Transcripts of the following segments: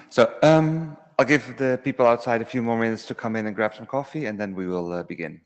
So I'll give the people outside a few more minutes to come in and grab some coffee, and then we will begin.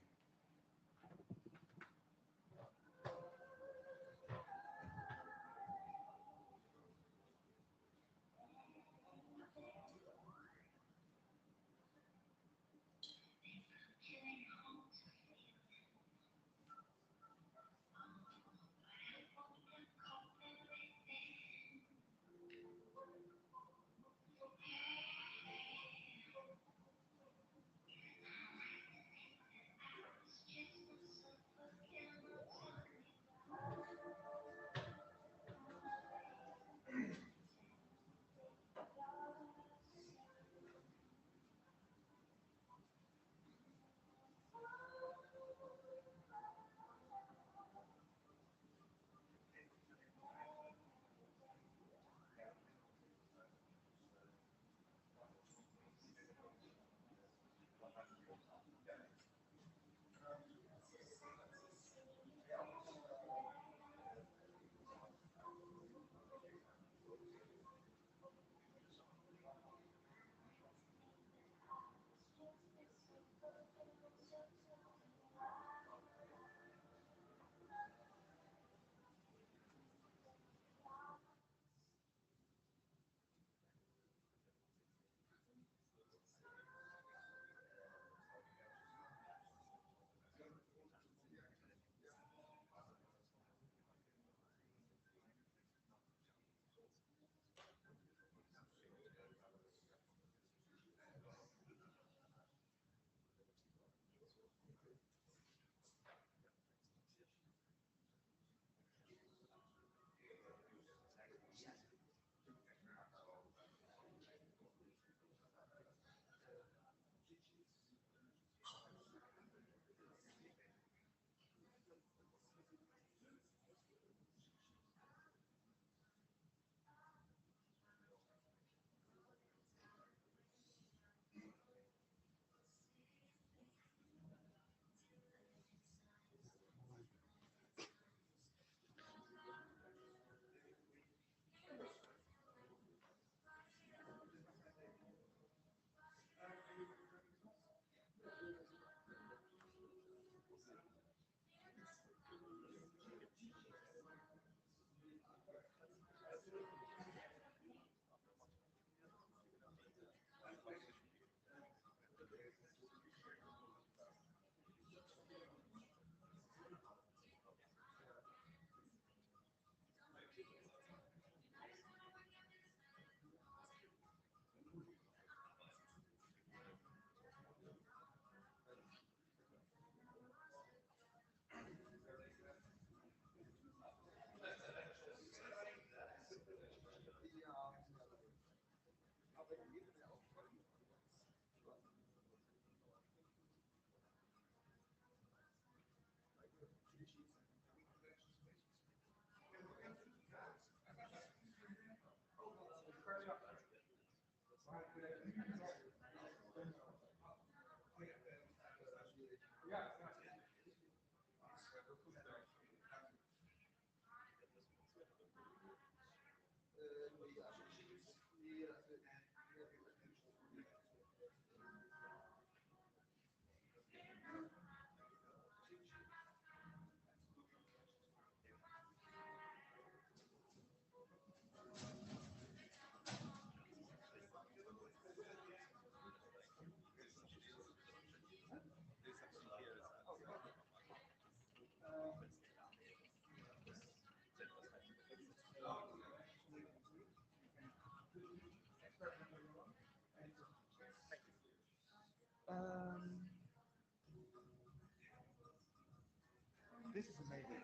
This is amazing.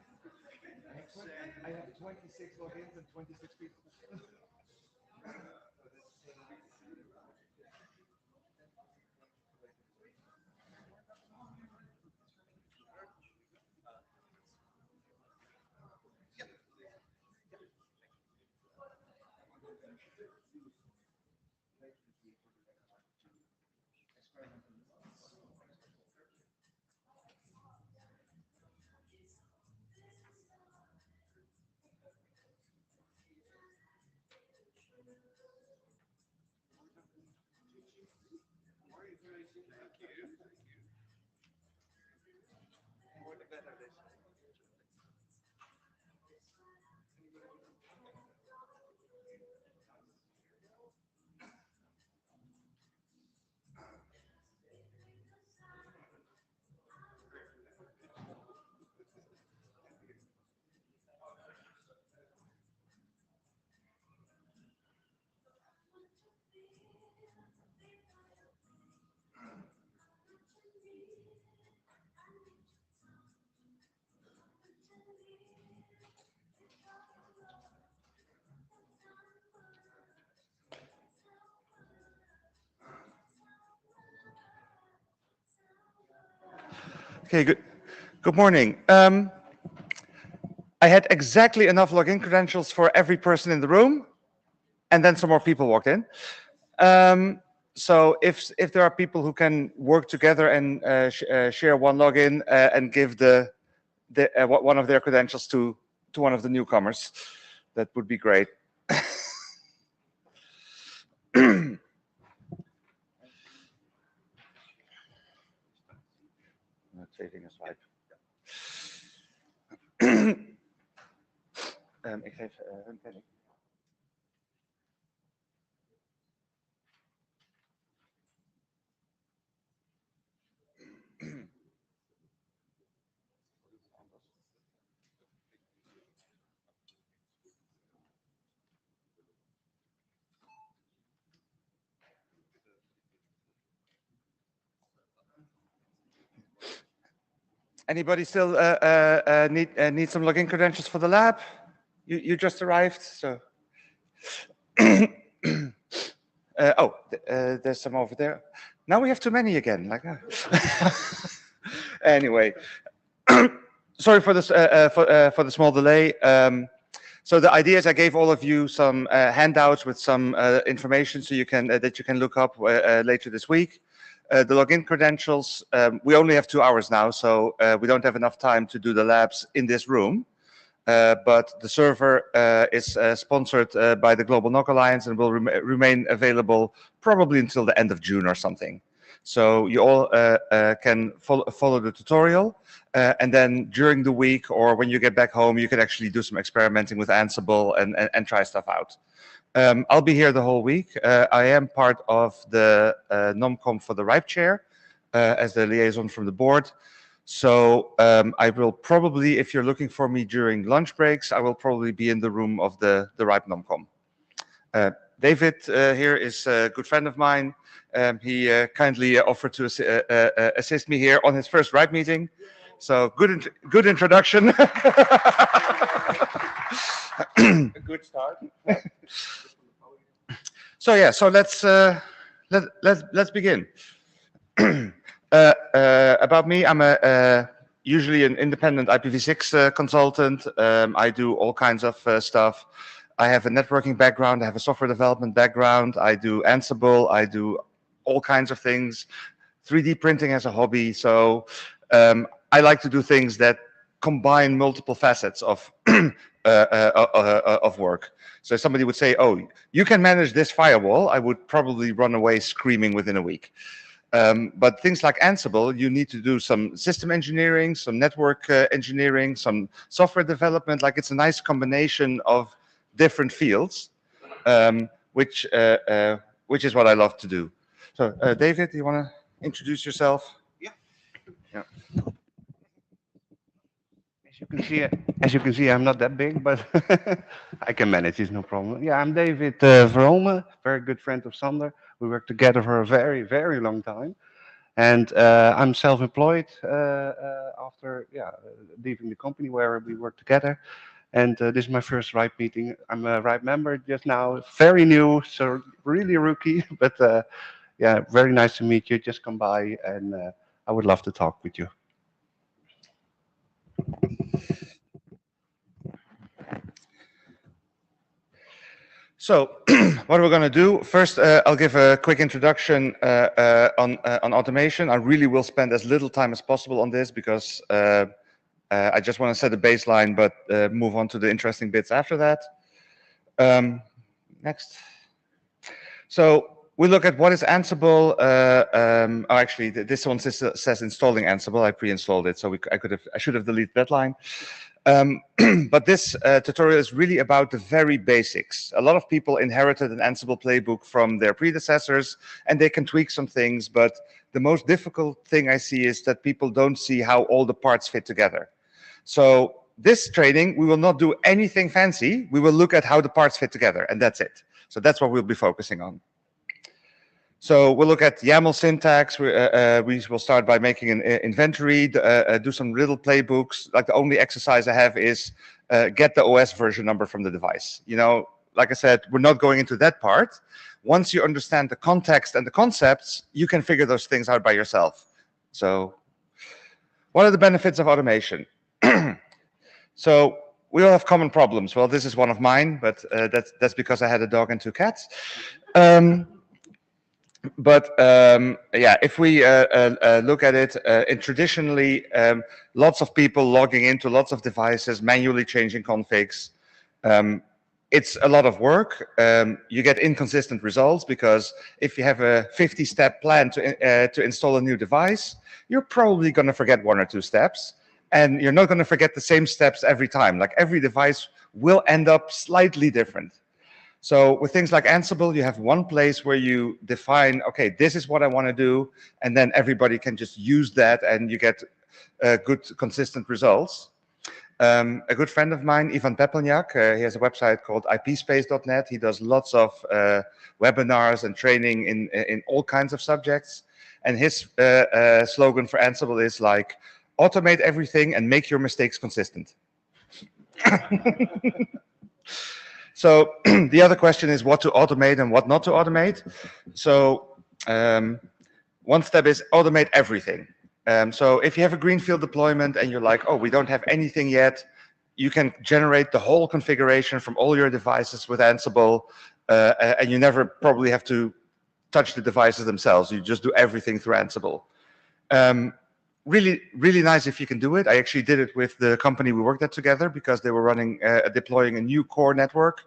I have 26 logins and 26 people. Okay, good morning. I had exactly enough login credentials for every person in the room, and then some more people walked in. So if there are people who can work together and share one login and give one of their credentials to one of the newcomers, that would be great. Not saving a swipe. Ik geef hun penning. Anybody still need some login credentials for the lab? You just arrived, so. There's some over there. Now we have too many again. Like anyway, sorry for this for the small delay. So the idea is I gave all of you some handouts with some information so you can that you can look up later this week. The login credentials, we only have 2 hours now, so we don't have enough time to do the labs in this room. But the server is sponsored by the Global NOC Alliance and will remain available probably until the end of June or something. So you all can follow the tutorial, and then during the week or when you get back home, you can actually do some experimenting with Ansible and try stuff out. I'll be here the whole week. I am part of the NOMCOM for the RIPE chair as the liaison from the board. So I will probably, if you're looking for me during lunch breaks, I will probably be in the room of the RIPE NOMCOM. David here is a good friend of mine. He kindly offered to assist me here on his first RIPE meeting. So good introduction. A good start. So yeah, so let's begin. About me, I'm usually an independent IPv6 consultant. I do all kinds of stuff. I have a networking background. I have a software development background. I do Ansible. I do all kinds of things. 3D printing as a hobby. So I like to do things that combine multiple facets of of work. So somebody would say, oh, you can manage this firewall, I would probably run away screaming within a week. But things like Ansible, you need to do some system engineering, some network engineering, some software development. Like, it's a nice combination of different fields, which is what I love to do. So, David, do you want to introduce yourself? Yeah. Yeah. As you can see, I'm not that big, but I can manage. It's no problem. Yeah, I'm David Verome, very good friend of Sander. We worked together for a very, very long time, and I'm self-employed after leaving the company where we worked together. And this is my first RIPE meeting. I'm a RIPE member just now, very new, so really rookie, but yeah, very nice to meet you. Just come by, and I would love to talk with you. So, what we're going to do first, I'll give a quick introduction on automation. I really will spend as little time as possible on this because I just want to set a baseline, but move on to the interesting bits after that. Next. So we look at what is Ansible. Actually, this one says installing Ansible. I pre-installed it, so I should have deleted that line. But this tutorial is really about the very basics. A lot of people inherited an Ansible playbook from their predecessors, and they can tweak some things, but the most difficult thing I see is that people don't see how all the parts fit together. So this training, we will not do anything fancy. We will look at how the parts fit together, and that's it. So that's what we'll be focusing on. So we'll look at YAML syntax. We will start by making an inventory, do some little playbooks. Like, the only exercise I have is get the OS version number from the device. You know, like I said, we're not going into that part. Once you understand the context and the concepts, you can figure those things out by yourself. So what are the benefits of automation? So we all have common problems. Well, this is one of mine, but that's because I had a dog and 2 cats. Yeah, if we look at it, traditionally, lots of people logging into lots of devices, manually changing configs. It's a lot of work. You get inconsistent results because if you have a 50-step plan to install a new device, you're probably going to forget 1 or 2 steps, and you're not going to forget the same steps every time. Like, every device will end up slightly different. So with things like Ansible, you have one place where you define, okay, this is what I want to do, and then everybody can just use that, and you get good, consistent results. A good friend of mine, Ivan Pepelniak, he has a website called ipspace.net. He does lots of webinars and training in all kinds of subjects. And his slogan for Ansible is like, automate everything and make your mistakes consistent. So the other question is what to automate and what not to automate. So one step is automate everything. So if you have a greenfield deployment and you're like, oh, we don't have anything yet, you can generate the whole configuration from all your devices with Ansible, and you never probably have to touch the devices themselves. You just do everything through Ansible. Really, really nice if you can do it. I actually did it with the company we worked at together because they were running, deploying a new core network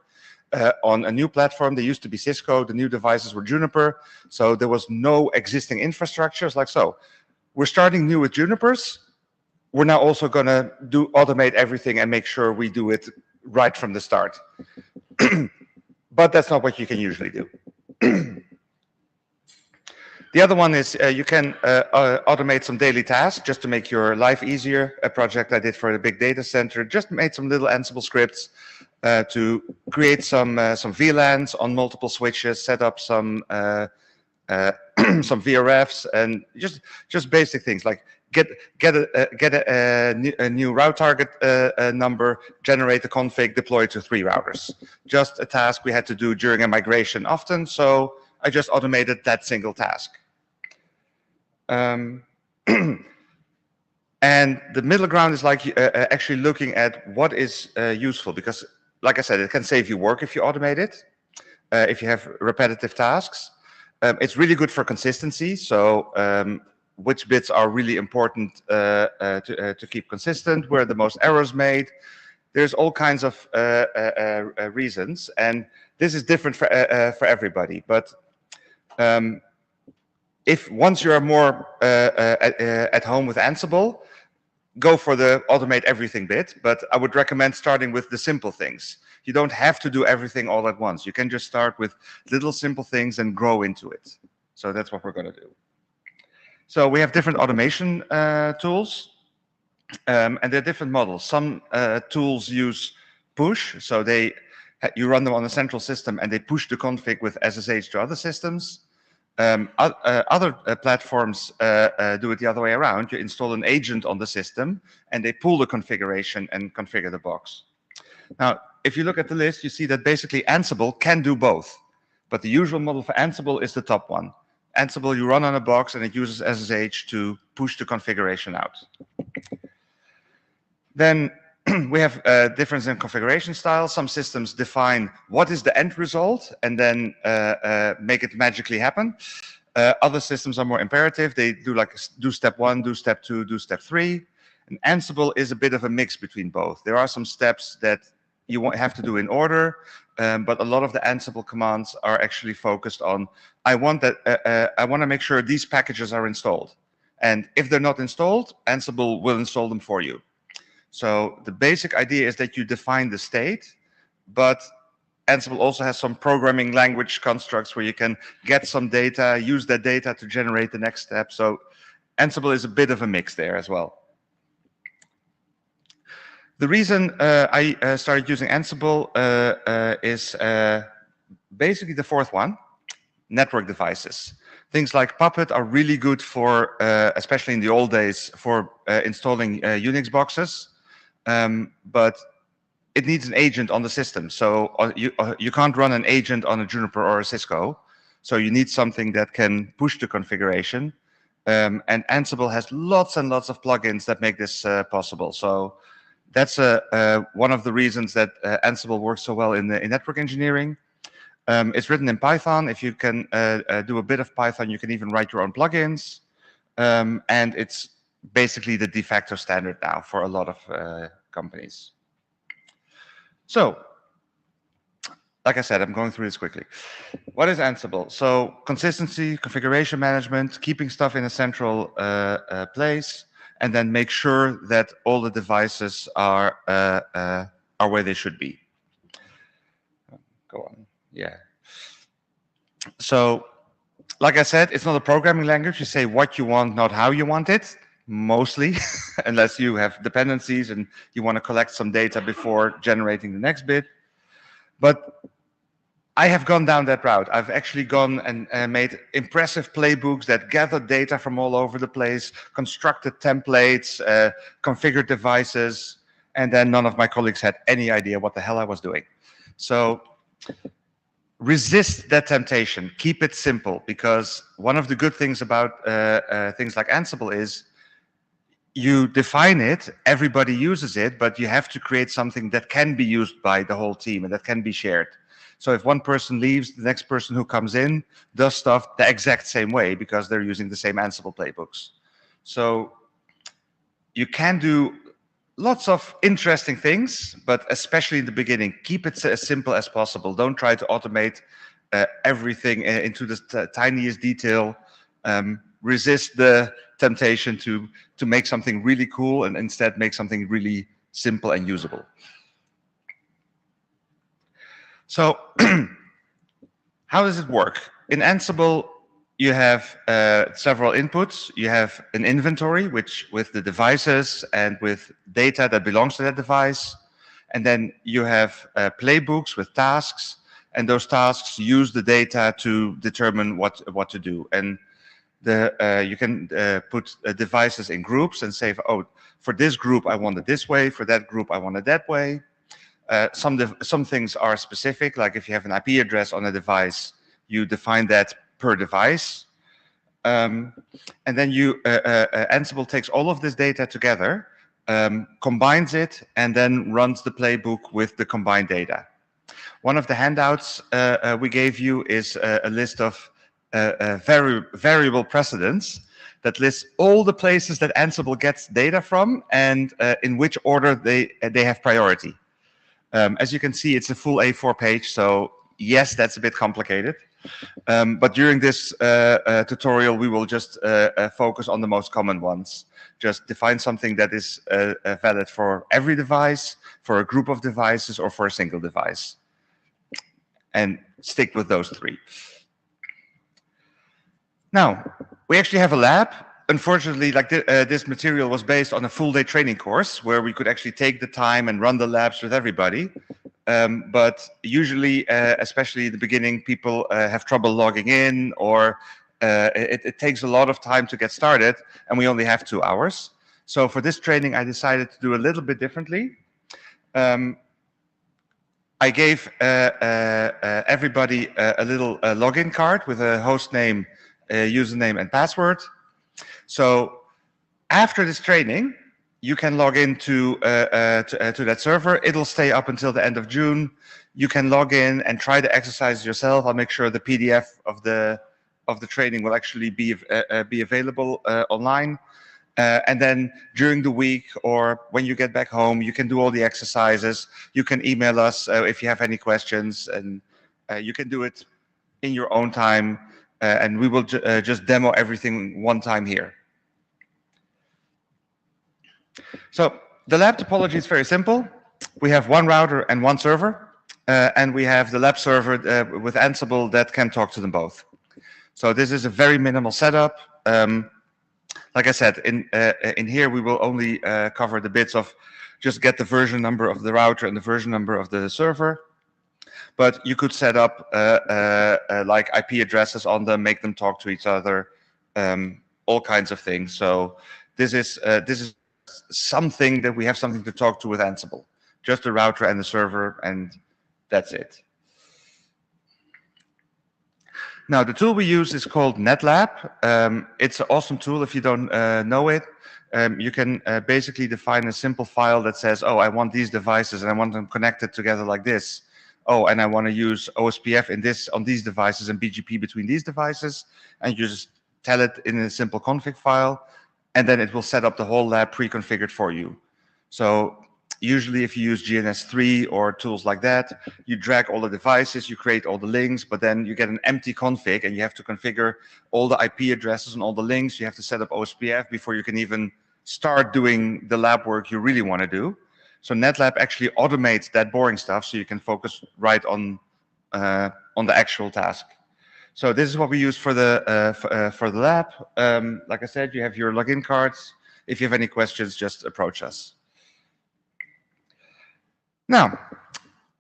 on a new platform. They used to be Cisco. The new devices were Juniper. So there was no existing infrastructure. It's like, so we're starting new with Junipers. We're now also going to automate everything and make sure we do it right from the start. But that's not what you can usually do. The other one is you can automate some daily tasks just to make your life easier. A project I did for a big data center, just made some little Ansible scripts to create some VLANs on multiple switches, set up some some VRFs, and just basic things like get a new route target number, generate the config, deploy to 3 routers. Just a task we had to do during a migration often, so I just automated that single task. And the middle ground is like actually looking at what is useful, because, like I said, it can save you work if you automate it, if you have repetitive tasks. It's really good for consistency, so which bits are really important to keep consistent, where the most errors made. There's all kinds of reasons, and this is different for everybody. But if once you are more at home with Ansible, go for the automate everything bit, but I would recommend starting with the simple things. You don't have to do everything all at once. You can just start with little simple things and grow into it. So that's what we're going to do. So we have different automation tools, and there are different models. Some tools use push, so you run them on a central system and they push the config with SSH to other systems. Other platforms do it the other way around. You install an agent on the system and they pull the configuration and configure the box. Now, if you look at the list, you see that basically Ansible can do both. But the usual model for Ansible is the top one. Ansible, you run on a box and it uses SSH to push the configuration out. Then we have a difference in configuration style. Some systems define what is the end result and then make it magically happen. Other systems are more imperative. They do step 1, do step 2, do step 3. And Ansible is a bit of a mix between both. There are some steps that you won't have to do in order, but a lot of the Ansible commands are actually focused on, I want to make sure these packages are installed. And if they're not installed, Ansible will install them for you. So the basic idea is that you define the state, but Ansible also has some programming language constructs where you can get some data, use that data to generate the next step. So Ansible is a bit of a mix there as well. The reason I started using Ansible is basically the fourth one, network devices. Things like Puppet are really good for, especially in the old days, for installing Unix boxes. But it needs an agent on the system. So you can't run an agent on a Juniper or a Cisco. So you need something that can push the configuration. And Ansible has lots and lots of plugins that make this possible. So that's one of the reasons that Ansible works so well in network engineering. It's written in Python. If you can do a bit of Python, you can even write your own plugins. And it's basically the de facto standard now for a lot of companies. So, like I said, I'm going through this quickly. What is Ansible? So, consistency, configuration management, keeping stuff in a central place, and then make sure that all the devices are where they should be. Go on. Yeah. So, like I said, it's not a programming language. You say what you want, not how you want it, mostly, unless you have dependencies and you want to collect some data before generating the next bit. But I have gone down that route. I've actually gone and made impressive playbooks that gathered data from all over the place, constructed templates, configured devices, and then none of my colleagues had any idea what the hell I was doing. So resist that temptation. Keep it simple, because one of the good things about things like Ansible is you define it, everybody uses it, but you have to create something that can be used by the whole team and that can be shared. So if one person leaves, the next person who comes in does stuff the exact same way because they're using the same Ansible playbooks. So you can do lots of interesting things, but especially in the beginning, keep it as simple as possible. Don't try to automate everything into the tiniest detail. Resist the temptation to make something really cool and instead make something really simple and usable. So how does it work? In Ansible, you have several inputs. You have an inventory, with the devices and with data that belongs to that device. And then you have playbooks with tasks, and those tasks use the data to determine what to do. And you can put devices in groups and say, oh, for this group I want it this way, for that group I want it that way. Some things are specific, like if you have an IP address on a device, you define that per device. And then Ansible takes all of this data together, combines it, and then runs the playbook with the combined data. One of the handouts we gave you is a list of variable precedents. that lists all the places that Ansible gets data from and in which order they have priority. As you can see, it's a full A4 page, so yes, that's a bit complicated. But during this tutorial, we will just focus on the most common ones. Just define something that is valid for every device, for a group of devices, or for a single device. And stick with those three. Now, we actually have a lab. Unfortunately, like this material was based on a full-day training course where we could actually take the time and run the labs with everybody. But usually, especially in the beginning, people have trouble logging in, or it takes a lot of time to get started, and we only have 2 hours. So for this training, I decided to do a little bit differently. I gave everybody a little login card with a host name, username, and password. So after this training, you can log into to that server. It'll stay up until the end of June. You can log in and try the exercise yourself. I'll make sure the PDF of the training will actually be available online. And then during the week or when you get back home, you can do all the exercises. You can email us if you have any questions, and you can do it in your own time. And we will just demo everything one time here. So the lab topology is very simple. We have one router and one server, and we have the lab server with Ansible that can talk to them both. So this is a very minimal setup. Like I said, in here we will only cover the bits of just get the version number of the router and the version number of the server. But you could set up like IP addresses on them, make them talk to each other, all kinds of things. So this is something that we have something to talk to with Ansible. Just the router and the server, and that's it. Now, the tool we use is called NetLab. It's an awesome tool if you don't know it. You can basically define a simple file that says, oh, I want these devices and I want them connected together like this. Oh, and I want to use OSPF on these devices and BGP between these devices. And you just tell it in a simple config file, and then it will set up the whole lab pre-configured for you. So usually if you use GNS3 or tools like that, you drag all the devices, you create all the links, but then you get an empty config and you have to configure all the IP addresses and all the links. You have to set up OSPF before you can even start doing the lab work you really want to do. So NetLab actually automates that boring stuff so you can focus right on the actual task. So this is what we use for the lab. Like I said, you have your login cards. If you have any questions, just approach us. Now,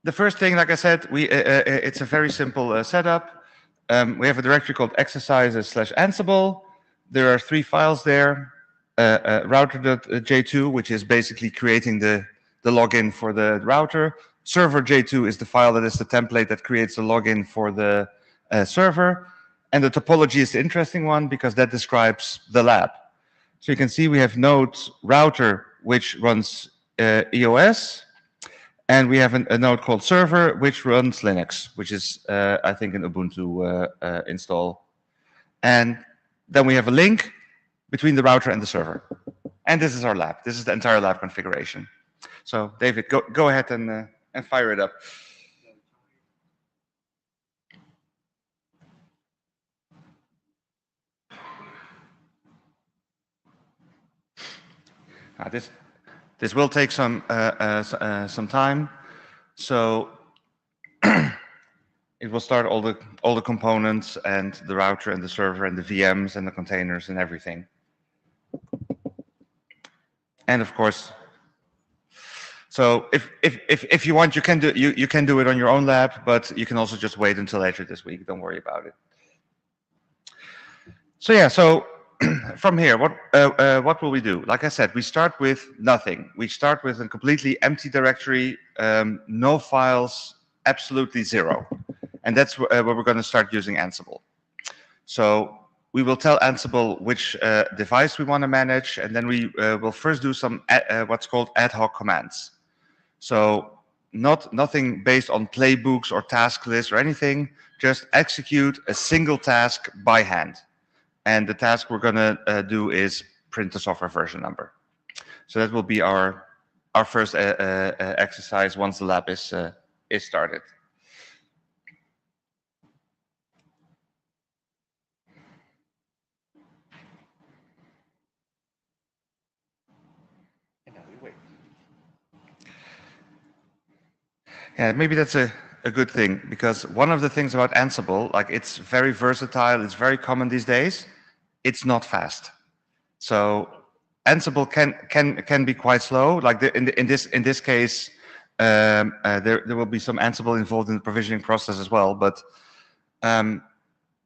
the first thing, like I said, it's a very simple setup. We have a directory called exercises/Ansible. There are 3 files there. Router.j2, which is basically creating the login for the router. Server J2 is the file that is the template that creates the login for the server. And the topology is the interesting one because that describes the lab. So you can see we have node router, which runs EOS. And we have a node called server, which runs Linux, which is, I think, an Ubuntu install. And then we have a link between the router and the server. And this is our lab. This is the entire lab configuration. So, David, go ahead and fire it up. This will take some time. So it will start all the components and the router and the server and the VMs and the containers and everything. And of course, so if you want, you can do it on your own lab, but you can also just wait until later this week. Don't worry about it. So yeah, so from here, what will we do? Like I said, we start with nothing. We start with a completely empty directory, no files, absolutely zero. And that's where we're going to start using Ansible. So we will tell Ansible which device we want to manage, and then we will first do some what's called ad hoc commands. So nothing based on playbooks or task lists or anything, just execute a single task by hand. And the task we're going to do is print the software version number. So that will be our first exercise once the lab is started. Yeah, maybe that's a good thing, because one of the things about Ansible, like, it's very versatile, it's very common these days. It's not fast. So Ansible can be quite slow. Like in this case, there will be some Ansible involved in the provisioning process as well. But a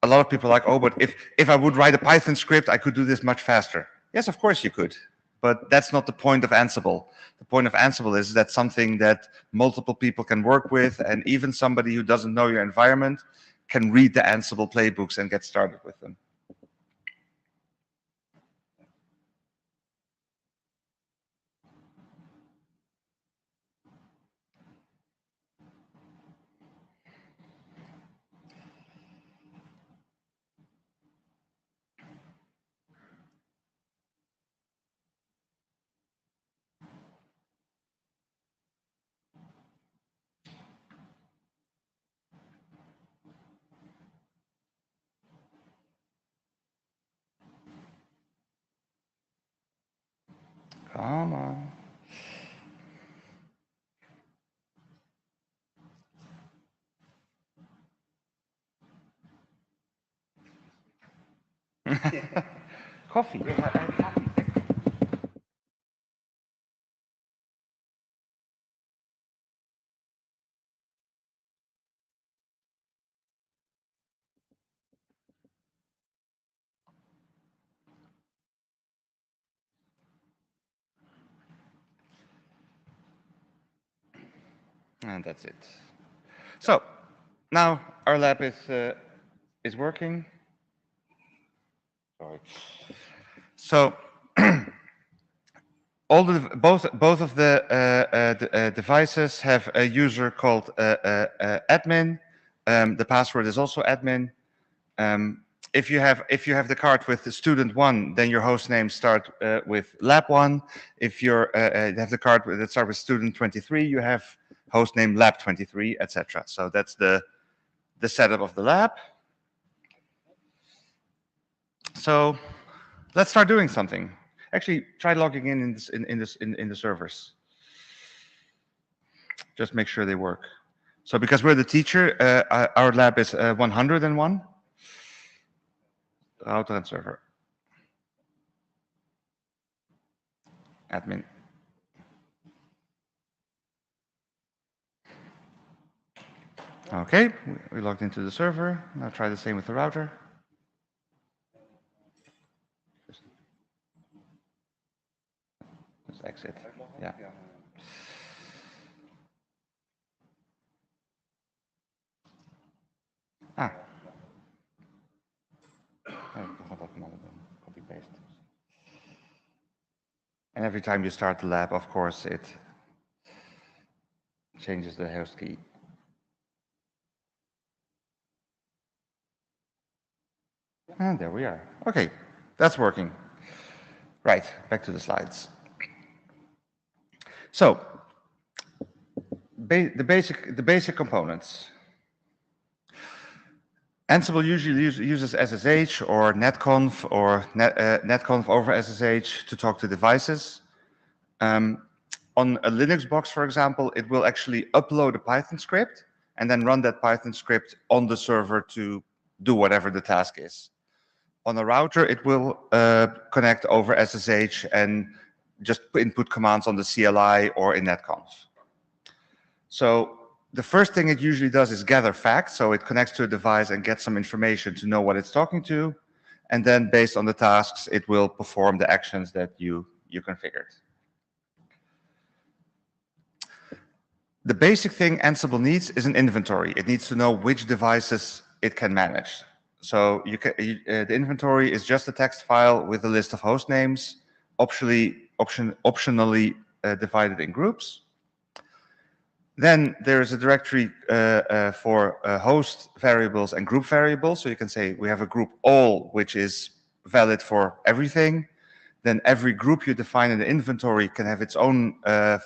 lot of people are like, oh, but if I would write a Python script, I could do this much faster. Yes, of course you could, but that's not the point of Ansible. The point of Ansible is that something that multiple people can work with, and even somebody who doesn't know your environment can read the Ansible playbooks and get started with them. Come on. Coffee. Yeah, I have coffee. And that's it. So now our lab is working. Sorry. So both of the devices have a user called admin. The password is also admin. If you have the card with the student 1, then your host name start with lab 1. If you have the card that starts with student 23, you have host name lab 23, etc. So that's the setup of the lab. So let's start doing something. Actually, try logging in the servers. Just make sure they work. So because we're the teacher, our lab is 101. Router and server. Admin. Okay, we logged into the server. Now try the same with the router. Just exit. Yeah. Ah. Copy paste. And every time you start the lab, of course, it changes the host key. And there we are. Okay, that's working. Right, back to the slides. So, the basic components. Ansible usually uses SSH or netconf or netconf over SSH to talk to devices. On a Linux box, for example, it will actually upload a Python script and then run that Python script on the server to do whatever the task is. On a router, it will connect over SSH and just input commands on the CLI or in netconf. So the first thing it usually does is gather facts. So it connects to a device and gets some information to know what it's talking to. And then based on the tasks, it will perform the actions that you configured. The basic thing Ansible needs is an inventory. It needs to know which devices it can manage. So the inventory is just a text file with a list of host names, optionally divided in groups. Then there is a directory for host variables and group variables. So you can say we have a group all, which is valid for everything. Then every group you define in the inventory can have its own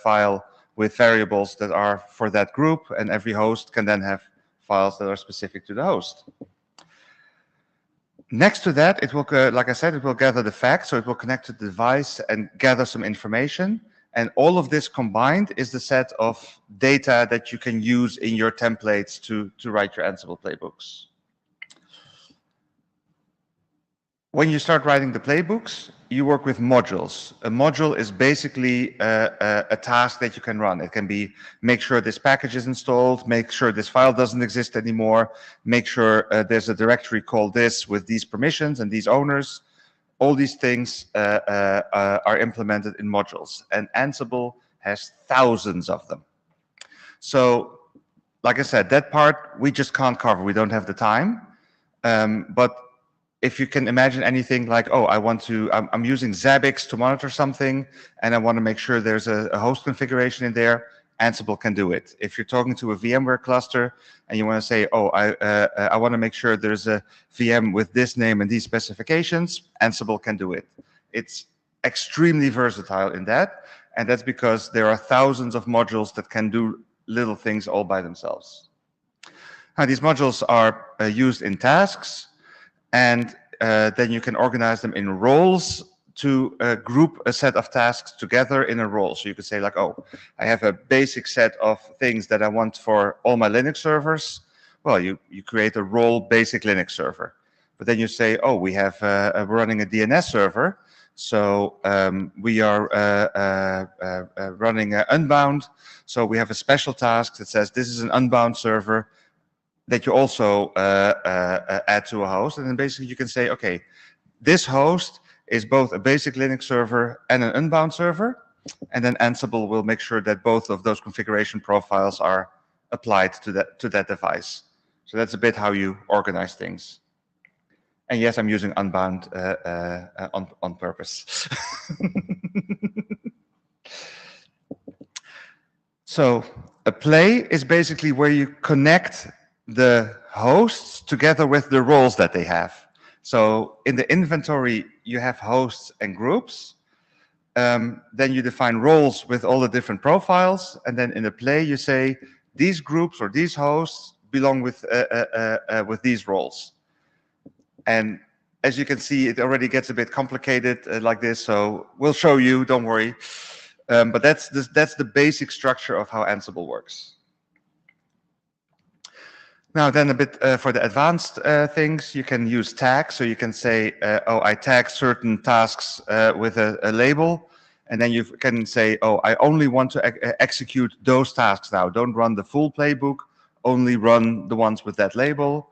file with variables that are for that group, and every host can then have files that are specific to the host. Next to that, it will, like I said, it will gather the facts, so it will connect to the device and gather some information. And all of this combined is the set of data that you can use in your templates to write your Ansible playbooks. When you start writing the playbooks, you work with modules. A module is basically a task that you can run. It can be make sure this package is installed, make sure this file doesn't exist anymore, make sure there's a directory called this with these permissions and these owners. All these things are implemented in modules, and Ansible has thousands of them. So, like I said, that part we just can't cover. We don't have the time. But if you can imagine anything like, oh, I'm using Zabbix to monitor something, and I want to make sure there's a host configuration in there, Ansible can do it. If you're talking to a VMware cluster and you want to say, oh, I want to make sure there's a VM with this name and these specifications, Ansible can do it. It's extremely versatile in that, and that's because there are thousands of modules that can do little things all by themselves. Now, these modules are used in tasks, and then you can organize them in roles to group a set of tasks together in a role. So you could say like, oh, I have a basic set of things that I want for all my Linux servers. Well, you create a role basic Linux server. But then you say, oh, we're running a DNS server. So we are running Unbound. So we have a special task that says this is an Unbound server that you also add to a host. And then basically you can say, okay, this host is both a basic Linux server and an Unbound server. And then Ansible will make sure that both of those configuration profiles are applied to that device. So that's a bit how you organize things. And yes, I'm using Unbound on purpose. So a play is basically where you connect the hosts together with the roles that they have. So in the inventory, you have hosts and groups. Then you define roles with all the different profiles. And then in the play, you say these groups or these hosts belong with these roles. And as you can see, it already gets a bit complicated like this. So we'll show you, don't worry. But that's the basic structure of how Ansible works. Now then a bit for the advanced things, you can use tags. So you can say, oh, I tag certain tasks with a label. And then you can say, oh, I only want to execute those tasks now. Don't run the full playbook, only run the ones with that label.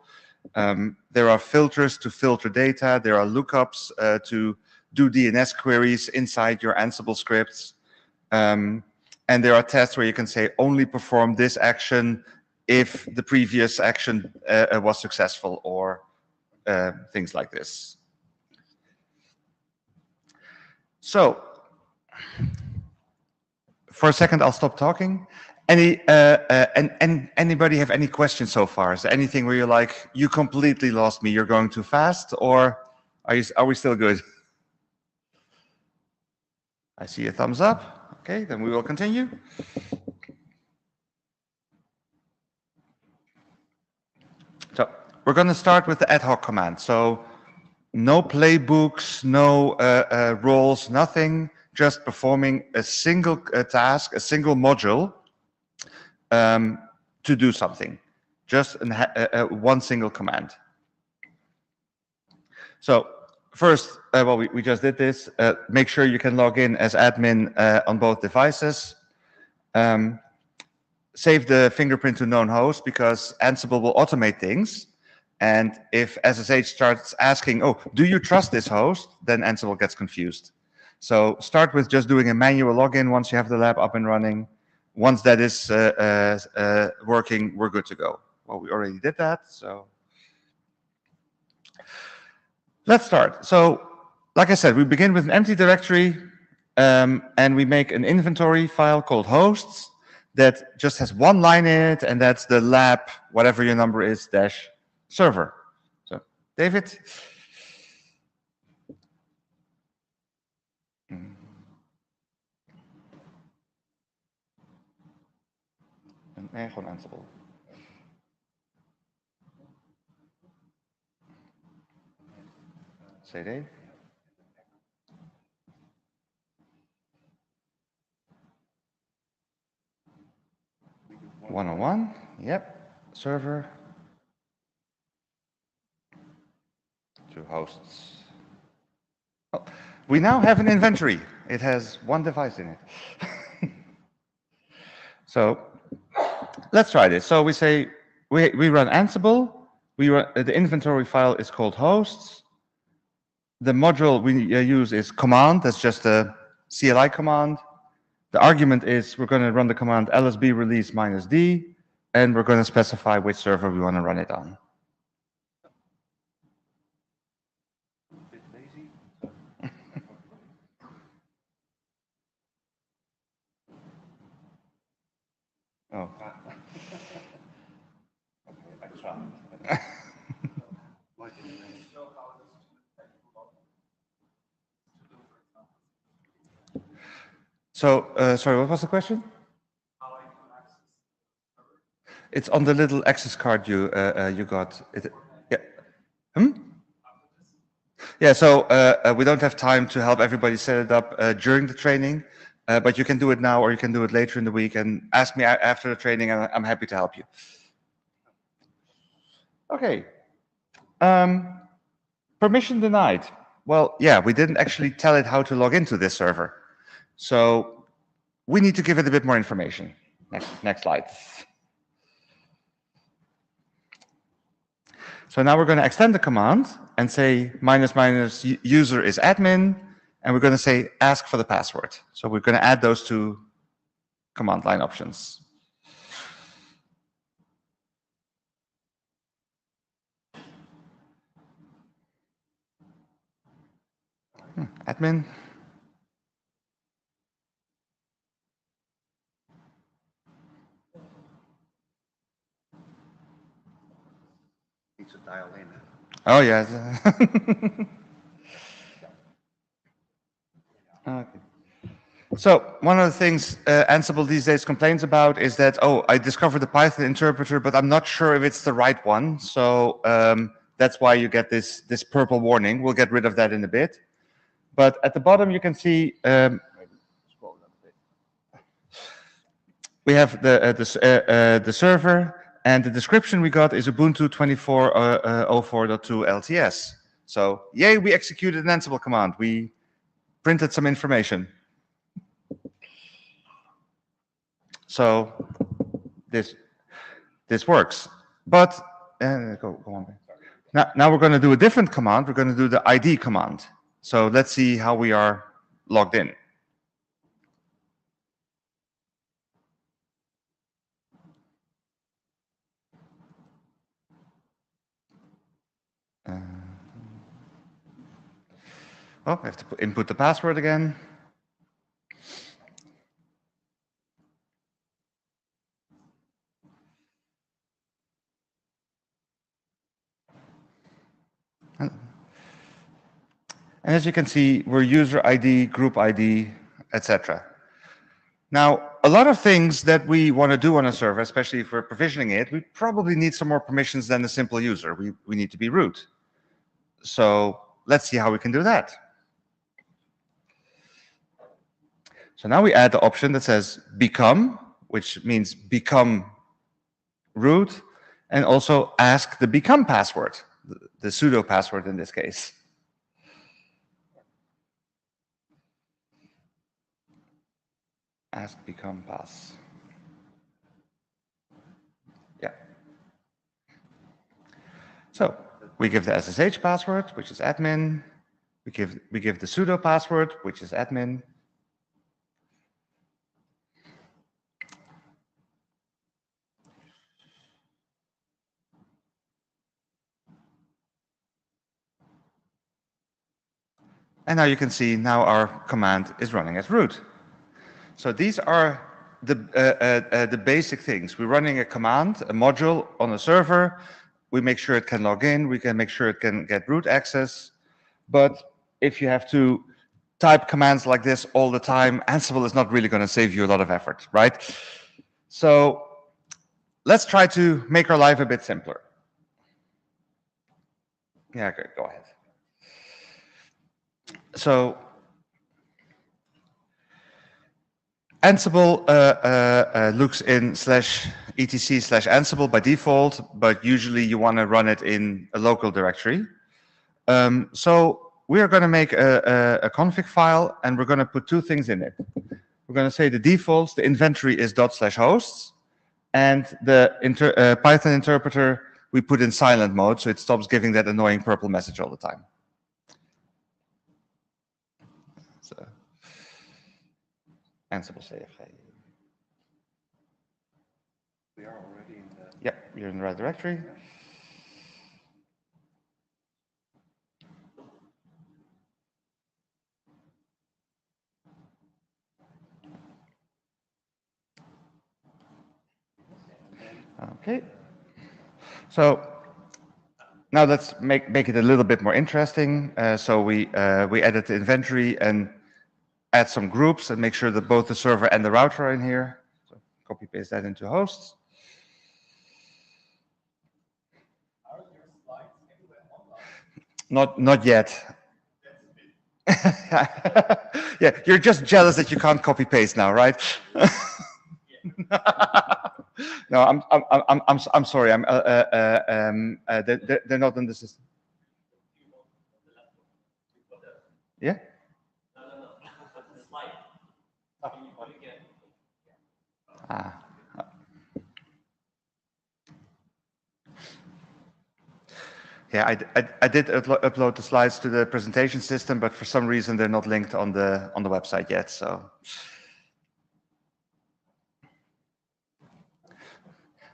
There are filters to filter data. There are lookups to do DNS queries inside your Ansible scripts. And there are tests where you can say only perform this action if the previous action was successful, or things like this. So for a second, I'll stop talking. Anybody have any questions so far? Is there anything where you're like, you completely lost me, you're going too fast, or are we still good? I see a thumbs up. Okay, then we will continue. So we're going to start with the ad hoc command. So no playbooks, no roles, nothing, just performing a single task, a single module to do something. Just one single command. So first, well, we just did this. Make sure you can log in as admin on both devices. Save the fingerprint to known host, because Ansible will automate things. And if SSH starts asking, oh, do you trust this host? Then Ansible gets confused. So start with just doing a manual login once you have the lab up and running. Once that is working, we're good to go. Well, we already did that, so let's start. So like I said, we begin with an empty directory, and we make an inventory file called hosts that just has one line in it, and that's the lab, whatever your number is, dash server. So, David? Nee, gewoon Ansible. CD. One-on-one. Yep. Server. To hosts. Oh, we now have an inventory. It has one device in it. So let's try this. So we say we run Ansible. We run, the inventory file is called hosts. The module we use is command. That's just a CLI command. The argument is we're going to run the command lsb release -d, and we're going to specify which server we want to run it on. Oh. So, sorry, what was the question? It's on the little access card you got. Yeah. Yeah. So we don't have time to help everybody set it up during the training, but you can do it now, or you can do it later in the week, and ask me after the training, and I'm happy to help you. Okay. Permission denied. Well, yeah, we didn't actually tell it how to log into this server, so we need to give it a bit more information. Next slide. So now we're going to extend the command and say ---- user is admin, and we're going to say ask for the password. So we're going to add those two command line options. Admin. Need to dial in. Oh, yes. Okay. So one of the things Ansible these days complains about is that, oh, I discovered the Python interpreter, but I'm not sure if it's the right one. So that's why you get this purple warning. We'll get rid of that in a bit. But at the bottom, you can see we have the server, and the description we got is Ubuntu 24.04.2 LTS. So yay, we executed an Ansible command. We printed some information. So this works. But go on. Now we're going to do a different command. We're going to do the ID command. So let's see how we are logged in. Oh, I have to input the password again. And as you can see, we're user ID, group ID, etc. Now, a lot of things that we want to do on a server, especially if we're provisioning it, we probably need some more permissions than a simple user. We need to be root. So let's see how we can do that. So now we add the option that says become, which means become root, and also ask the become password, the pseudo password in this case. Ask become pass. Yeah. So we give the SSH password, which is admin. We give the pseudo password, which is admin. And now you can see now our command is running as root. So these are the basic things. We're running a command, a module on a server. We make sure it can log in. We can make sure it can get root access. But if you have to type commands like this all the time, Ansible is not really going to save you a lot of effort, right? So let's try to make our life a bit simpler. Yeah, okay, go ahead. So Ansible looks in /etc/Ansible by default, but usually you want to run it in a local directory. So we are going to make a config file, and we're going to put two things in it. We're going to say the defaults, the inventory is /hosts, and the Python interpreter we put in silent mode, so it stops giving that annoying purple message all the time. So, Ansible CFG. We are already in the... Yep, you're in the right directory. Okay. So now let's make it a little bit more interesting. So we edit the inventory and add some groups and make sure that both the server and the router are in here. So copy paste that into hosts. Not yet. Yeah, you're just jealous that you can't copy paste now, right? No, I'm sorry. They're not in the system. Yeah. Ah. Yeah, I did upload the slides to the presentation system, but for some reason they're not linked on the website yet. So,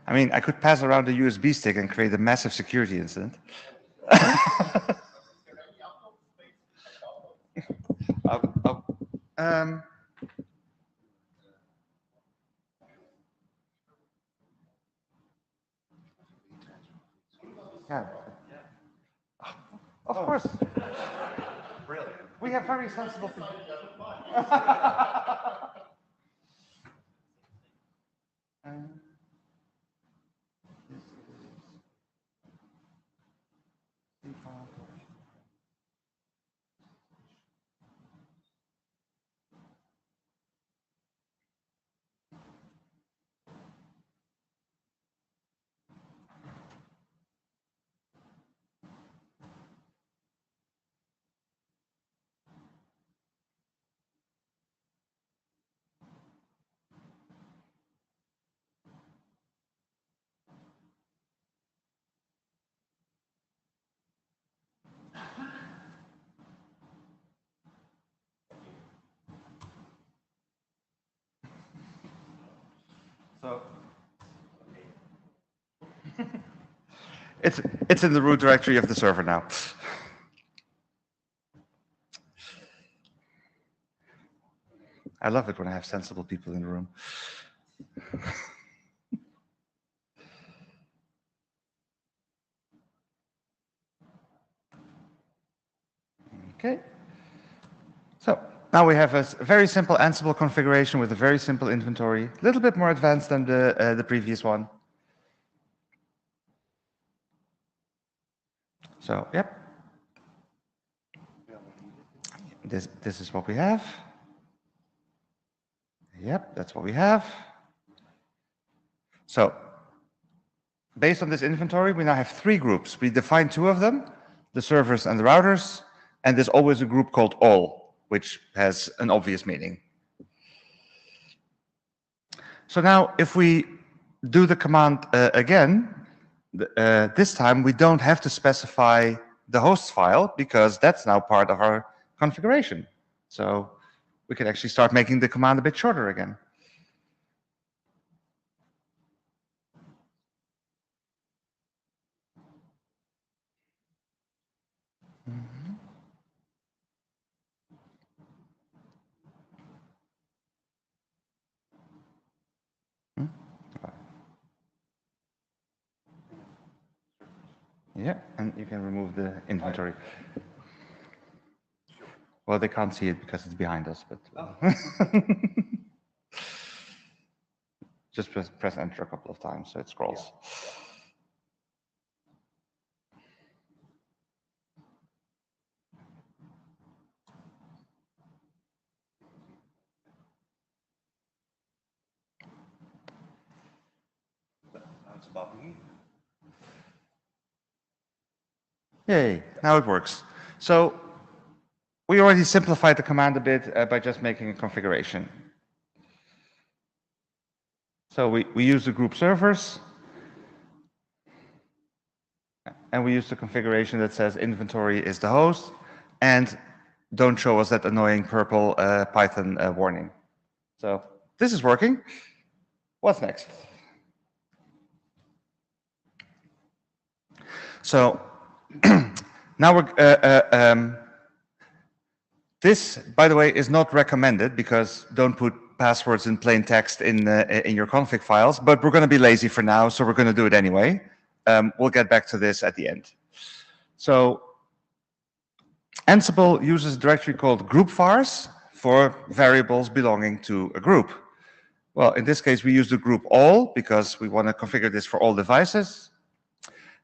I mean, I could pass around a USB stick and create a massive security incident. Um, yeah. Of course. Brilliant. We have very sensible people. So it's in the root directory of the server now. I love it when I have sensible people in the room. Okay. So now we have a very simple Ansible configuration with a very simple inventory, a little bit more advanced than the previous one. So, yep. This is what we have. Yep, that's what we have. So, based on this inventory, we now have three groups. We define two of them, the servers and the routers, and there's always a group called all, which has an obvious meaning. So now, if we do the command again, this time we don't have to specify the host file because that's now part of our configuration. So we can actually start making the command a bit shorter again. Yeah, and you can remove the inventory. Well, they can't see it because it's behind us, but. Just press enter a couple of times so it scrolls. That's above me. Yay, now it works. So we already simplified the command a bit by just making a configuration. So we use the group servers, and we use the configuration that says inventory is the host, and don't show us that annoying purple Python warning. So this is working. What's next? So now we're, this, by the way, is not recommended because don't put passwords in plain text in your config files, but we're going to be lazy for now, so we're going to do it anyway. We'll get back to this at the end. So Ansible uses a directory called group vars for variables belonging to a group. Well, in this case, we use the group all because we want to configure this for all devices.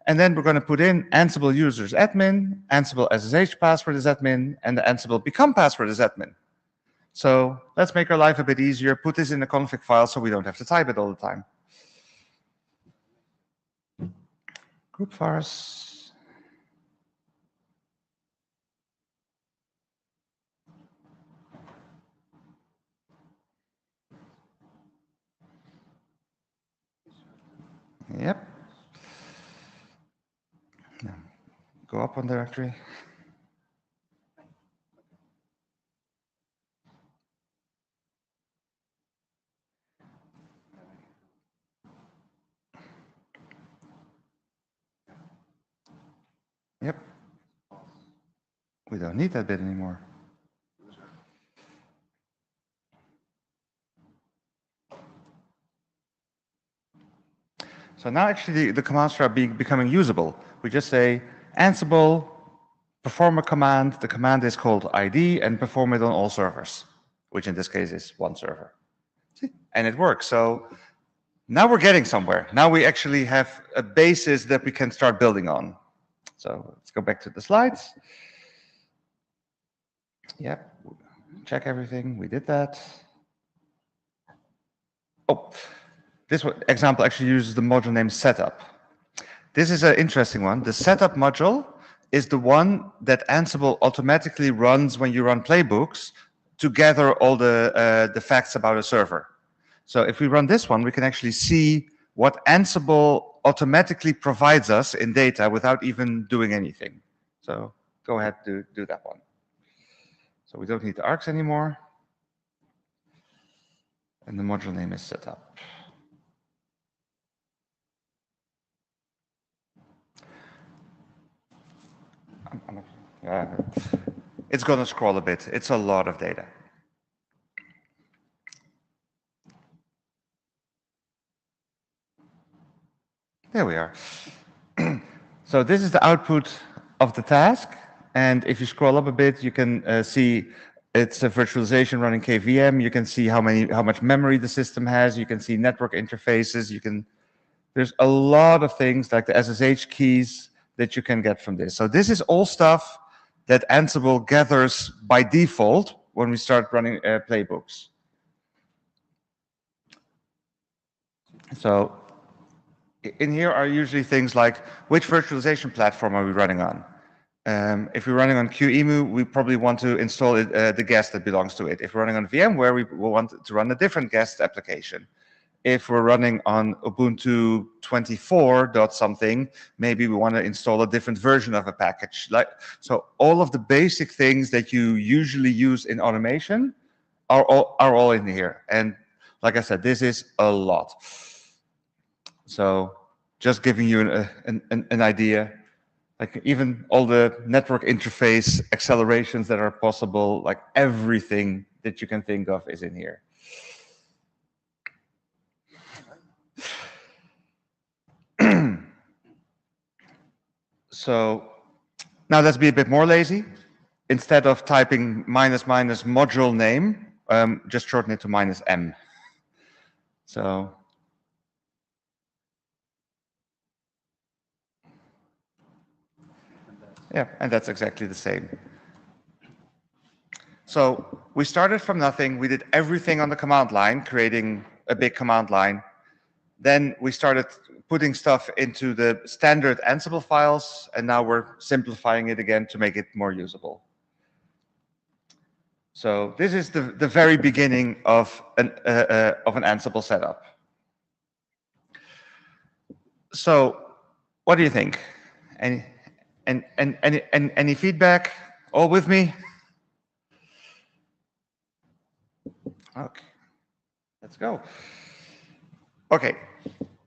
And then we're going to put in Ansible users admin, Ansible SSH password is admin, and the Ansible become password is admin. So let's make our life a bit easier. Put this in a config file so we don't have to type it all the time. Group vars. Yep. Now, go up on directory. Yep. We don't need that bit anymore. So now actually the commands are becoming usable. We just say Ansible, perform a command. The command is called ID and perform it on all servers, which in this case is one server. And it works. So now we're getting somewhere. Now we actually have a basis that we can start building on. So let's go back to the slides. Yep, check everything. We did that. Oh, this example actually uses the module name setup. This is an interesting one. The setup module is the one that Ansible automatically runs when you run playbooks to gather all the facts about a server. So if we run this one, we can actually see what Ansible automatically provides us in data without even doing anything. So go ahead to do that one. So we don't need the args anymore. And the module name is setup. It's going to scroll a bit. It's a lot of data. There we are. So this is the output of the task. And if you scroll up a bit, you can see it's a virtualization running KVM. You can see how much memory the system has. You can see network interfaces. There's a lot of things like the SSH keys that you can get from this. So this is all stuff that Ansible gathers by default when we start running playbooks. So in here are usually things like which virtualization platform are we running on? If we're running on QEMU, we probably want to install the guest that belongs to it. If we're running on VMware, we will want to run a different guest application. If we're running on Ubuntu 24 dot something, maybe we want to install a different version of a package. So all of the basic things that you usually use in automation are all in here. And like I said, this is a lot. So just giving you an idea, like even all the network interface accelerations that are possible, like everything that you can think of is in here. So now let's be a bit more lazy. Instead of typing minus module name, just shorten it to -m. So Yeah, and that's exactly the same. So we started from nothing. We did everything on the command line, creating a big command line. Then we started putting stuff into the standard Ansible files, and now we're simplifying it again to make it more usable. So this is the very beginning of an Ansible setup. So what do you think? Any, any feedback? All with me? Okay, let's go. Okay,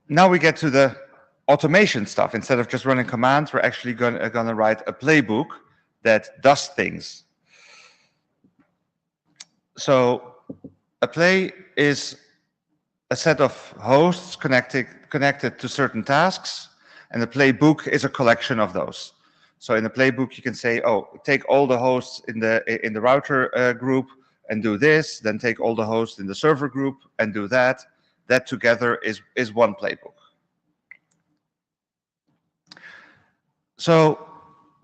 now we get to the automation stuff. Instead of just running commands, we're actually going to write a playbook that does things. So a play is a set of hosts connected to certain tasks, and the playbook is a collection of those. So in the playbook, you can say, oh, take all the hosts in the router group and do this, then take all the hosts in the server group and do that. That together is one playbook. So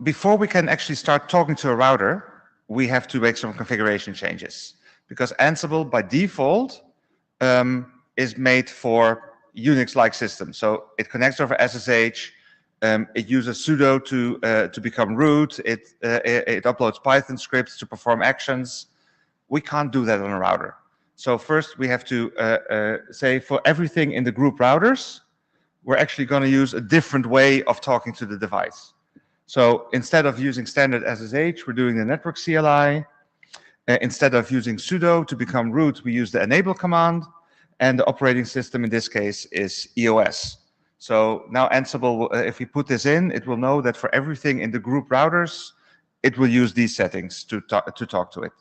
before we can actually start talking to a router, we have to make some configuration changes, because Ansible by default is made for Unix-like systems. So it connects over SSH. It uses sudo to become root. It uploads Python scripts to perform actions. We can't do that on a router. So first we have to say for everything in the group routers, we're actually going to use a different way of talking to the device. So instead of using standard SSH, we're doing the network CLI. Instead of using sudo to become root, we use the enable command. And the operating system in this case is EOS. So now Ansible, if we put this in, it will know that for everything in the group routers, it will use these settings to talk to it.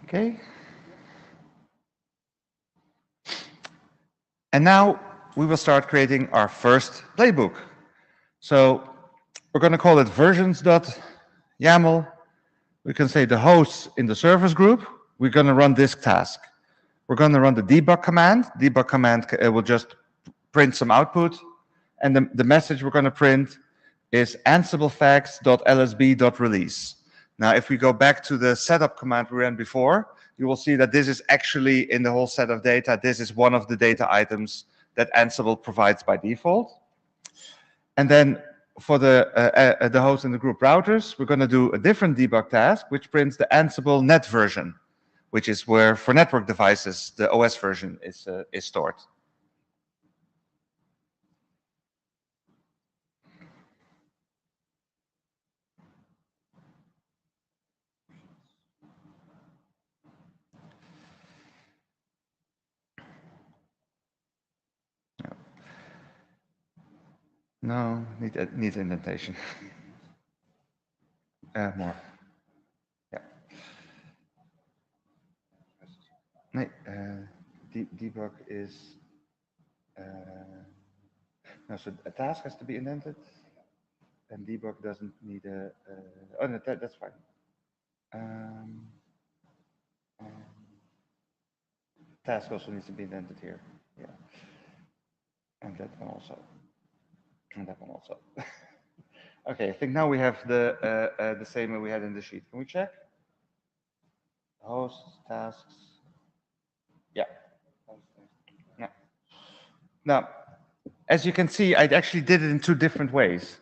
Okay. And now we will start creating our first playbook. So we're going to call it versions.yaml. We can say the hosts in the servers group. We're going to run this task. We're going to run the debug command. Debug command will just print some output. And the message we're going to print is ansiblefacts.lsb.release. Now, if we go back to the setup command we ran before, you will see that this is actually in the whole set of data. This is one of the data items that Ansible provides by default. And then for the host in the group routers, we're going to do a different debug task, which prints the Ansible net version, which is where for network devices, the OS version is stored. No, needs indentation. More. Yeah. Nee, debug is. No, so a task has to be indented, and debug doesn't need a. Oh, no, that's fine. Task also needs to be indented here. Yeah. And that one also. And that one also. Okay, I think now we have the same that we had in the sheet. Can we check? Hosts, tasks. Yeah. Yeah. Now, as you can see, I actually did it in two different ways.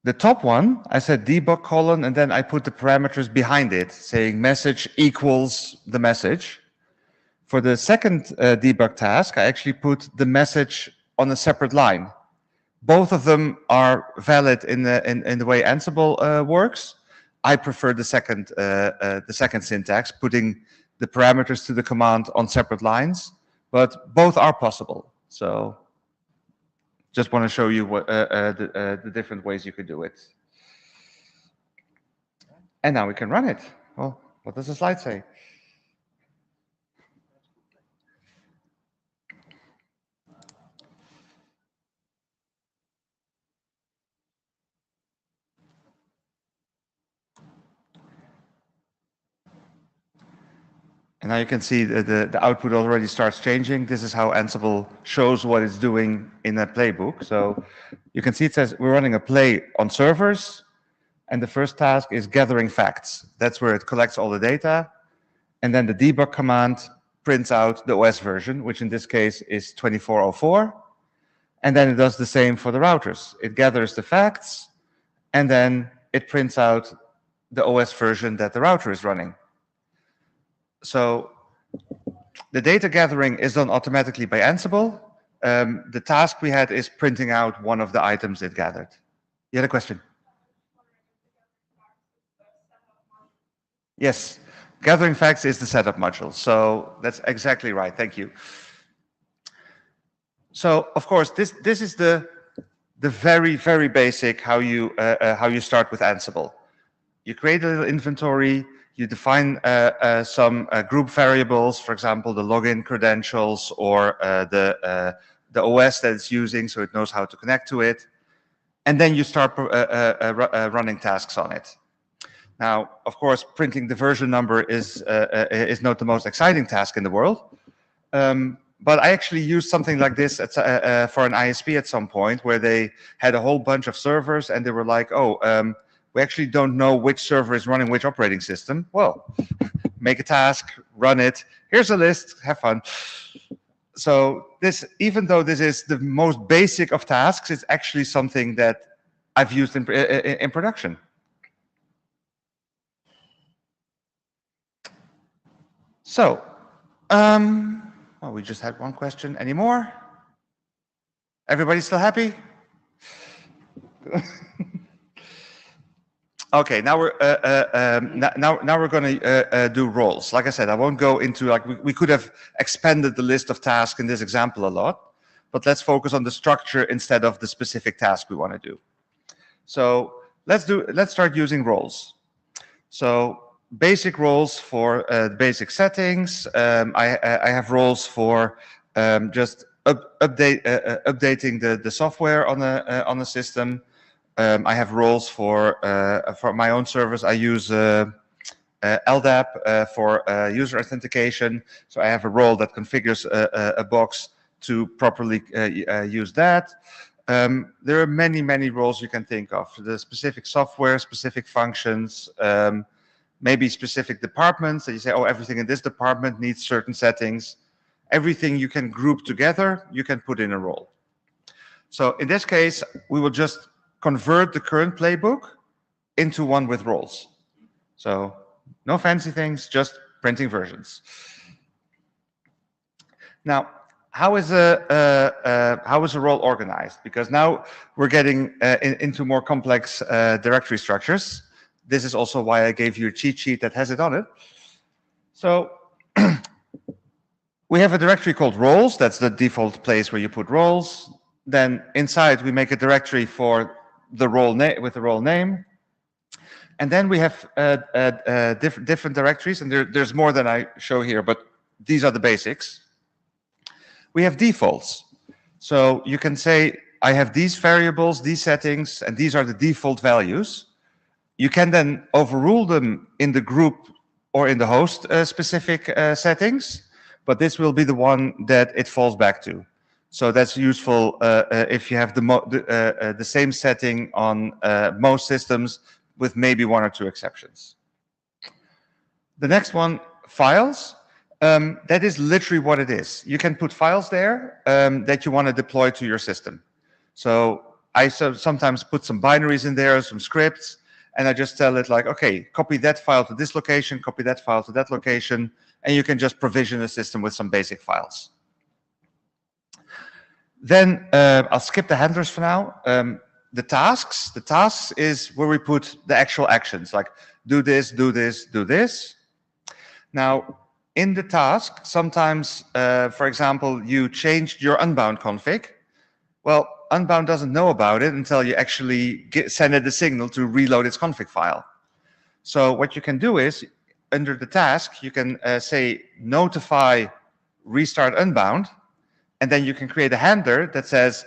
The top one, I said debug colon, and then I put the parameters behind it, saying message equals the message. For the second debug task, I actually put the message on a separate line. Both of them are valid in the way Ansible works. I prefer the second syntax, putting the parameters to the command on separate lines, but both are possible. So just want to show you what the different ways you could do it. And now we can run it. Well, what does the slide say? And now you can see the output already starts changing. This is how Ansible shows what it's doing in a playbook. So you can see it says we're running a play on servers, and the first task is gathering facts. That's where it collects all the data. And then the debug command prints out the OS version, which in this case is 2404. And then it does the same for the routers. It gathers the facts, and then it prints out the OS version that the router is running. So the data gathering is done automatically by Ansible. The task we had is printing out one of the items it gathered. You had a question? Yes, gathering facts is the setup module. So that's exactly right. Thank you. So of course, this is the very, very basic how you start with Ansible. You create a little inventory. You define some group variables, for example, the login credentials or the OS that it's using, so it knows how to connect to it. And then you start running tasks on it. Now, of course, printing the version number is not the most exciting task in the world. But I actually used something like this for an ISP at some point, where they had a whole bunch of servers, and they were like, oh, we actually don't know which server is running which operating system. Well, make a task, run it. Here's a list, have fun. So this, even though this is the most basic of tasks, it's actually something that I've used in production. So, well, we just had one question. Any more? Everybody still happy? Okay, now we're now we're going to do roles. Like I said, I won't go into we could have expanded the list of tasks in this example a lot, but let's focus on the structure instead of the specific task we want to do. So let's start using roles. So basic roles for basic settings. I have roles for just updating the software on the system. I have roles for my own service. I use LDAP for user authentication. So I have a role that configures a box to properly use that. There are many, many roles you can think of. The specific software, specific functions, maybe specific departments that you say, oh, everything in this department needs certain settings. Everything you can group together, you can put in a role. So in this case, we will just convert the current playbook into one with roles. So no fancy things, just printing versions. Now, how is a role organized? Because now we're getting into more complex directory structures. This is also why I gave you a cheat sheet that has it on it. So we have a directory called roles. That's the default place where you put roles. Then inside we make a directory for the role name with the role name. And then we have different directories, and there's more than I show here, but these are the basics. We have defaults. So you can say, I have these variables, these settings, and these are the default values. You can then overrule them in the group or in the host specific settings, but this will be the one that it falls back to. So that's useful if you have the same setting on most systems, with maybe one or two exceptions. The next one, files. That is literally what it is. You can put files there that you want to deploy to your system. So I sometimes put some binaries in there, some scripts, and I just tell it like, okay, copy that file to this location, copy that file to that location, and you can just provision a system with some basic files. Then I'll skip the handlers for now. The tasks is where we put the actual actions, like do this, do this, do this. Now, in the task, sometimes, for example, you changed your unbound config. Well, unbound doesn't know about it until you actually send it a signal to reload its config file. So what you can do is, under the task, you can say notify restart unbound, and then you can create a handler that says,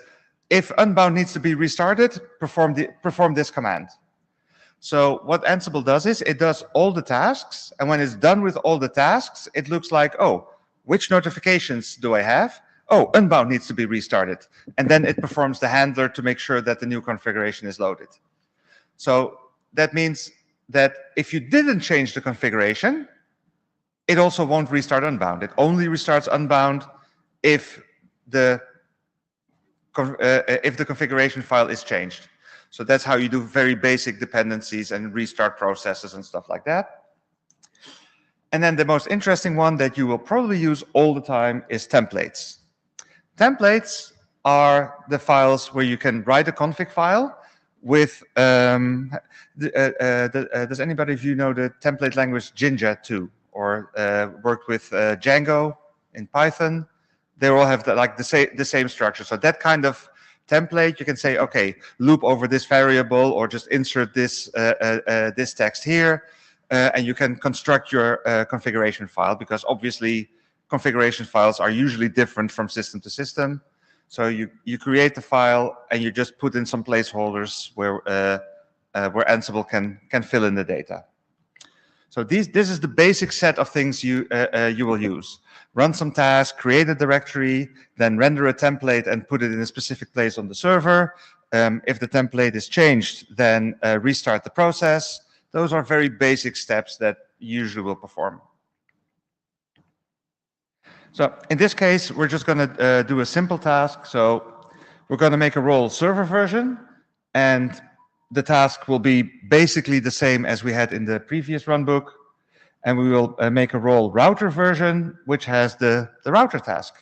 if unbound needs to be restarted, perform this command. So what Ansible does is it does all the tasks, and when it's done with all the tasks, it looks like, oh, which notifications do I have? Oh, Unbound needs to be restarted. And then it performs the handler to make sure that the new configuration is loaded. So that means that if you didn't change the configuration, it also won't restart Unbound. It only restarts Unbound if the configuration file is changed. So that's how you do very basic dependencies and restart processes and stuff like that. And then the most interesting one that you will probably use all the time is templates. Templates are the files where you can write a config file with, does anybody of you know the template language Jinja 2 or worked with Django in Python? They all have the same structure. So that kind of template, you can say, okay, loop over this variable or just insert this, this text here. And you can construct your configuration file because obviously configuration files are usually different from system to system. So you create the file and you just put in some placeholders where Ansible can fill in the data. So this is the basic set of things you will use. Run some tasks, create a directory, then render a template and put it in a specific place on the server. If the template is changed, then restart the process. Those are very basic steps that you usually will perform. So in this case, we're just going to do a simple task. So we're going to make a role server version, and the task will be basically the same as we had in the previous runbook. And we will make a role router version, which has the router task.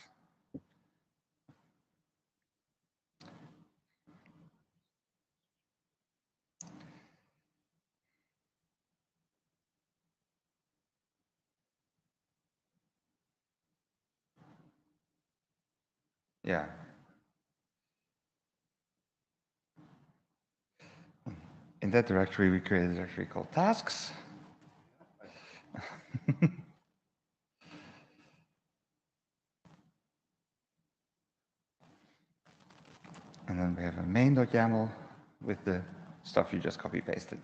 Yeah. In that directory, we created a directory called tasks. And then we have a main.yaml with the stuff you just copy pasted.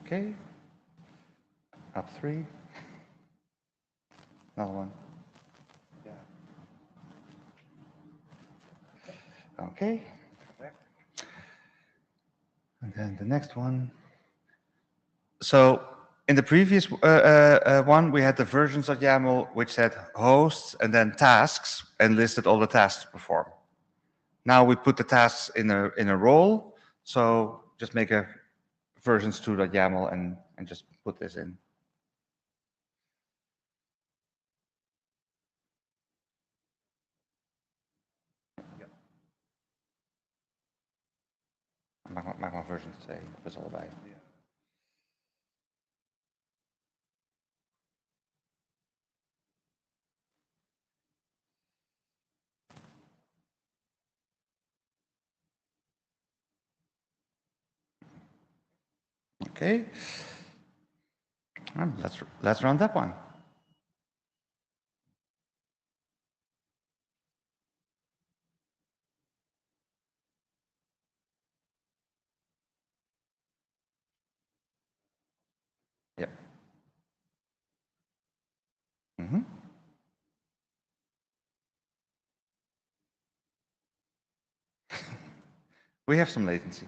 Okay. Up 3. Another one. Okay. And then the next one. So in the previous one, we had the versions.yaml, which said hosts and then tasks and listed all the tasks to perform. Now we put the tasks in a role. So just make a versions2.yaml and just put this in. Maak maar versions 2, dat is allebei. Okay. Let's run that one. Yep. We have some latency.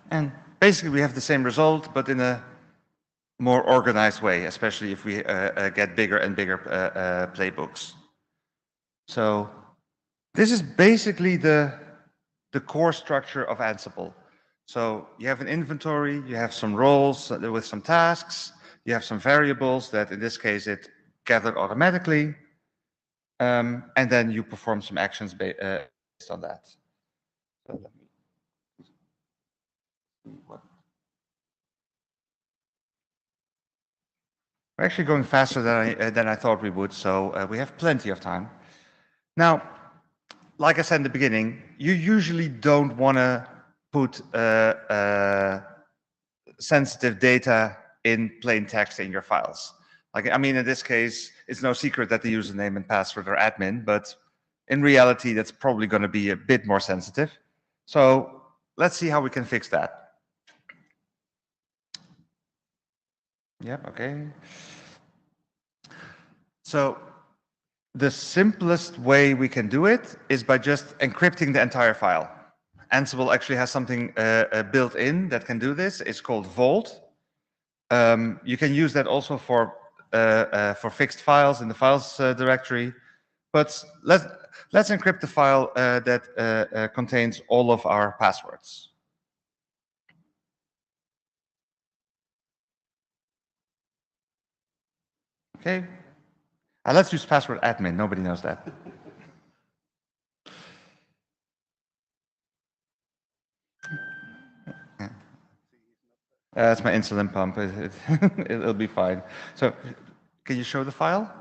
And basically we have the same result, but in a more organized way, especially if we get bigger and bigger playbooks. So this is basically the core structure of Ansible. So you have an inventory, you have some roles with some tasks, you have some variables that in this case it gathered automatically, and then you perform some actions based on that. So let me see what. We're actually going faster than I thought we would, so we have plenty of time. Now, like I said in the beginning, you usually don't want to put sensitive data in plain text in your files. Like, I mean, in this case, it's no secret that the username and password are admin, but in reality, that's probably going to be a bit more sensitive. So let's see how we can fix that. Yep, okay. So the simplest way we can do it is by just encrypting the entire file. Ansible actually has something built in that can do this. It's called Vault. You can use that also for fixed files in the files directory. But let's encrypt the file that contains all of our passwords. Okay. Let's use password admin. Nobody knows that. That's my insulin pump. It'll be fine. So, can you show the file?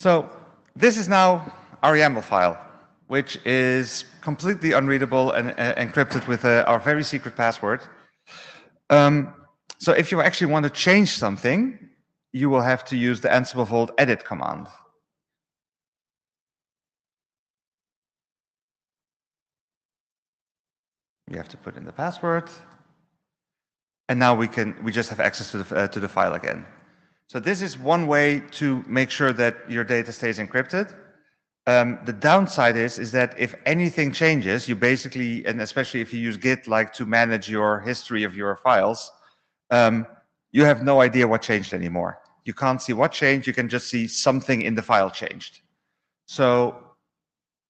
So, this is now our YAML file, which is completely unreadable and encrypted with our very secret password. So, if you actually want to change something, you will have to use the Ansible Vault edit command. You have to put in the password, and now we just have access to the file again. So this is one way to make sure that your data stays encrypted. The downside is that if anything changes, you basically, and especially if you use Git like to manage your history of your files, you have no idea what changed anymore. You can't see what changed, you can just see something in the file changed. So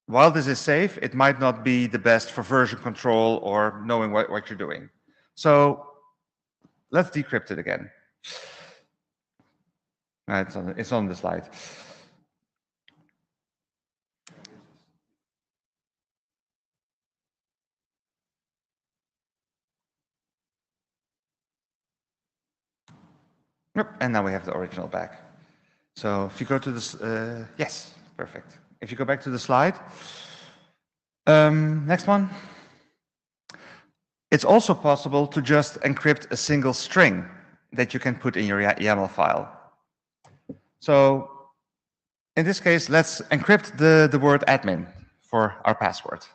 while this is safe, it might not be the best for version control or knowing what you're doing. So let's decrypt it again. It's on the slide. Yep, and now we have the original back. So if you go to this, yes, perfect. If you go back to the slide, next one. It's also possible to just encrypt a single string that you can put in your YAML file. So in this case, let's encrypt the word admin for our password.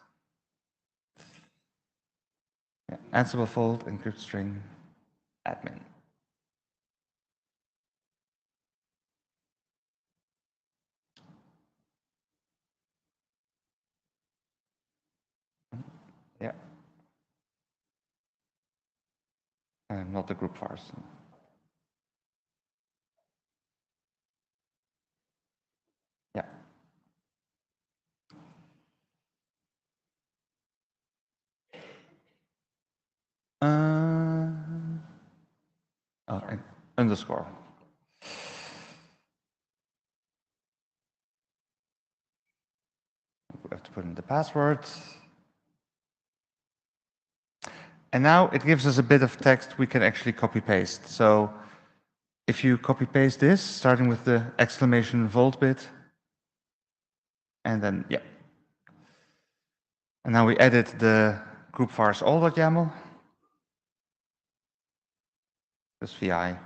Yeah, Ansible Vault encrypt string admin. Yeah. Not the group vars. Yeah. And underscore. We have to put in the password. And now it gives us a bit of text we can actually copy paste. So if you copy paste this, starting with the exclamation Vault bit, and then, yeah. And now we edit the group vars all.yaml. This VI.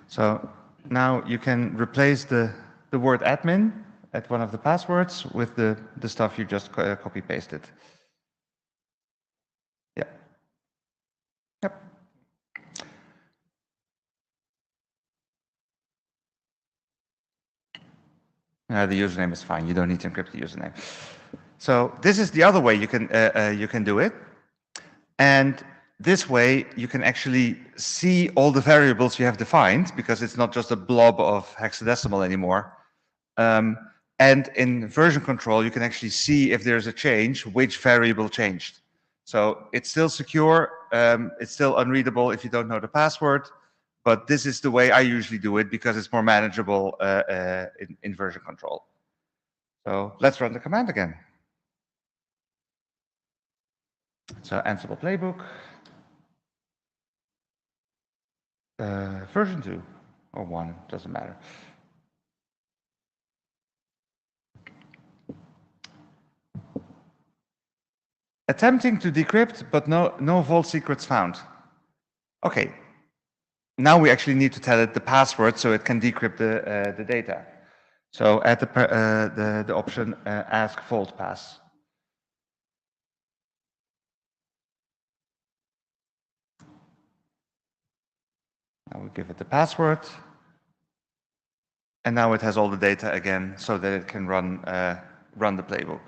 So now you can replace the word admin at one of the passwords with the stuff you just copy pasted. Yeah. Yep. The username is fine. You don't need to encrypt the username. So this is the other way you can do it. And this way you can actually see all the variables you have defined, because it's not just a blob of hexadecimal anymore. And in version control, you can actually see if there's a change, which variable changed. So it's still secure. It's still unreadable if you don't know the password. But this is the way I usually do it, because it's more manageable in version control. So let's run the command again. So Ansible playbook, version 2 or 1, doesn't matter. Attempting to decrypt, but no vault secrets found. Okay, now we actually need to tell it the password so it can decrypt the data. So add the option ask vault pass. Now we give it the password. And now it has all the data again so that it can run the playbook.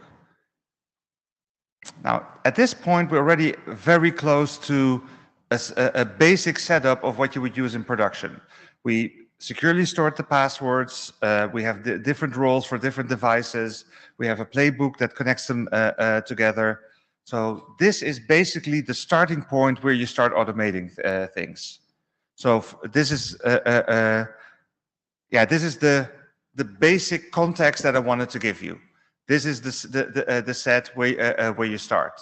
Now, at this point, we're already very close to a basic setup of what you would use in production. We securely stored the passwords. We have different roles for different devices. We have a playbook that connects them together. So this is basically the starting point where you start automating things. So this is this is the basic context that I wanted to give you. This is the set where you start.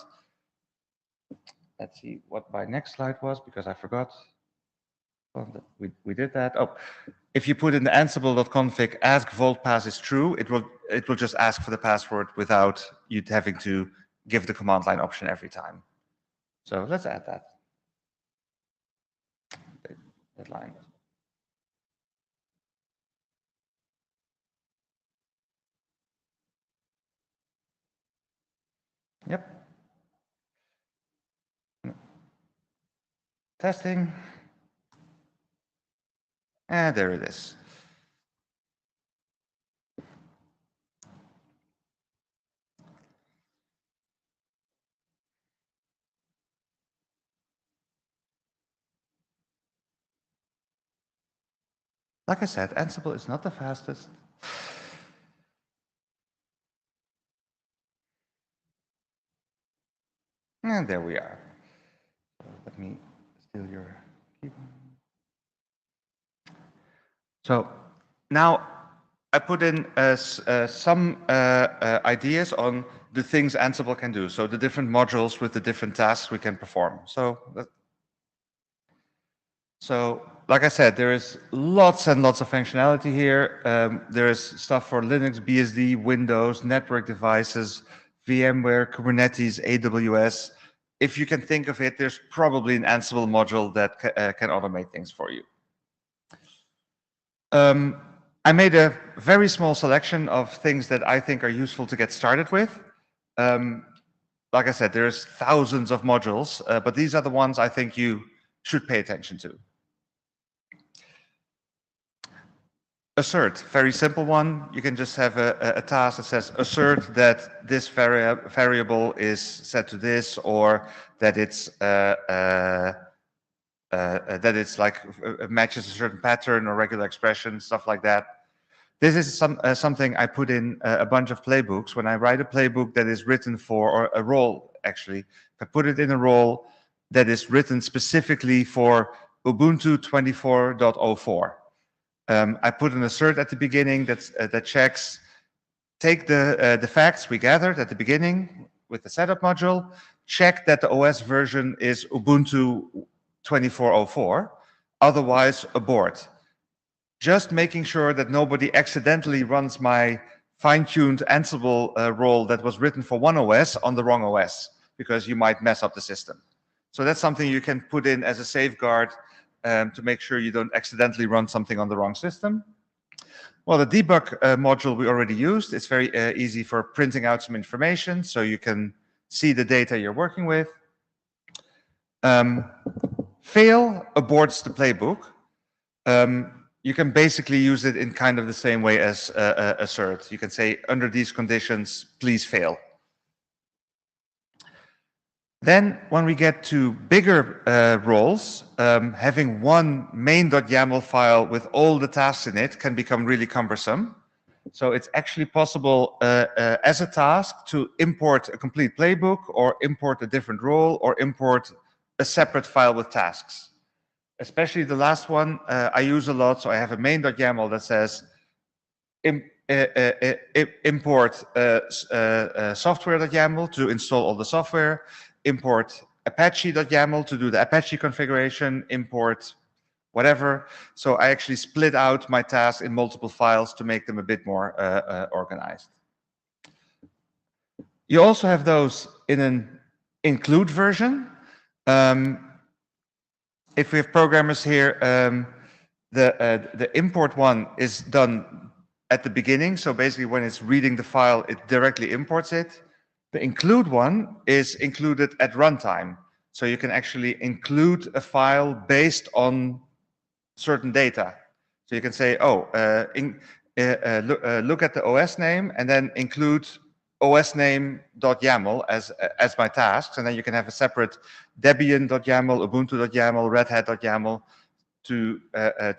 Let's see what my next slide was, because I forgot. Well, we did that. Oh, if you put in the ansible.config ask vault pass is true, it will just ask for the password without you having to give the command line option every time. So let's add that. Deadline. Yep. Testing. And there it is. Like I said, Ansible is not the fastest. And there we are. Let me steal your keyboard. So now I put in some ideas on the things Ansible can do. So the different modules with the different tasks we can perform. So like I said, there is lots and lots of functionality here. There is stuff for Linux, BSD, Windows, network devices, VMware, Kubernetes, AWS. If you can think of it, there's probably an Ansible module that can automate things for you. I made a very small selection of things that I think are useful to get started with. Like I said, there's thousands of modules, but these are the ones I think you should pay attention to. Assert, very simple one. You can just have a task that says assert that this variable is set to this, or that it's like matches a certain pattern or regular expression, stuff like that. This is something I put in a bunch of playbooks. When I write a playbook that is written for, or a role actually, I put it in a role that is written specifically for Ubuntu 24.04. I put an assert at the beginning that checks, take the facts we gathered at the beginning with the setup module, check that the OS version is Ubuntu 24.04, otherwise abort. Just making sure that nobody accidentally runs my fine-tuned Ansible role that was written for one OS on the wrong OS, because you might mess up the system. So that's something you can put in as a safeguard to make sure you don't accidentally run something on the wrong system. Well, the debug module we already used. It's very easy for printing out some information so you can see the data you're working with. Fail aborts the playbook. you can basically use it in kind of the same way as assert. You can say, under these conditions, please fail. Then when we get to bigger roles, having one main.yaml file with all the tasks in it can become really cumbersome. So it's actually possible as a task to import a complete playbook or import a different role or import a separate file with tasks. Especially the last one I use a lot. So I have a main.yaml that says import software.yaml to install all the software, import apache.yaml to do the Apache configuration, import whatever. So I actually split out my tasks in multiple files to make them a bit more organized. You also have those in an include version. If we have programmers here, the import one is done at the beginning. So basically when it's reading the file, it directly imports it. The include one is included at runtime. So you can actually include a file based on certain data. So you can say, oh, look at the OS name and then include osname.yaml as my tasks. And then you can have a separate Debian.yaml, Ubuntu.yaml, Red Hat.yaml to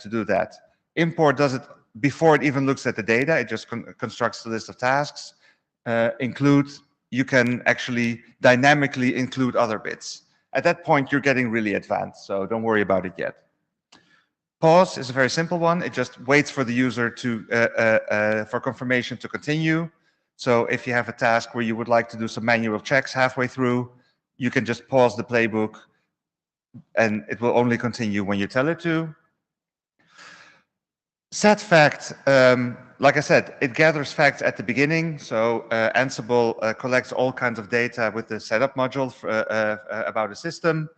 do that. Import does it before it even looks at the data. It just constructs the list of tasks. Include, you can actually dynamically include other bits. At that point, you're getting really advanced, so don't worry about it yet. Pause is a very simple one. It just waits for the user to for confirmation to continue. So if you have a task where you would like to do some manual checks halfway through, you can just pause the playbook and it will only continue when you tell it to. Set fact, like I said, it gathers facts at the beginning. So Ansible collects all kinds of data with the setup module about a system.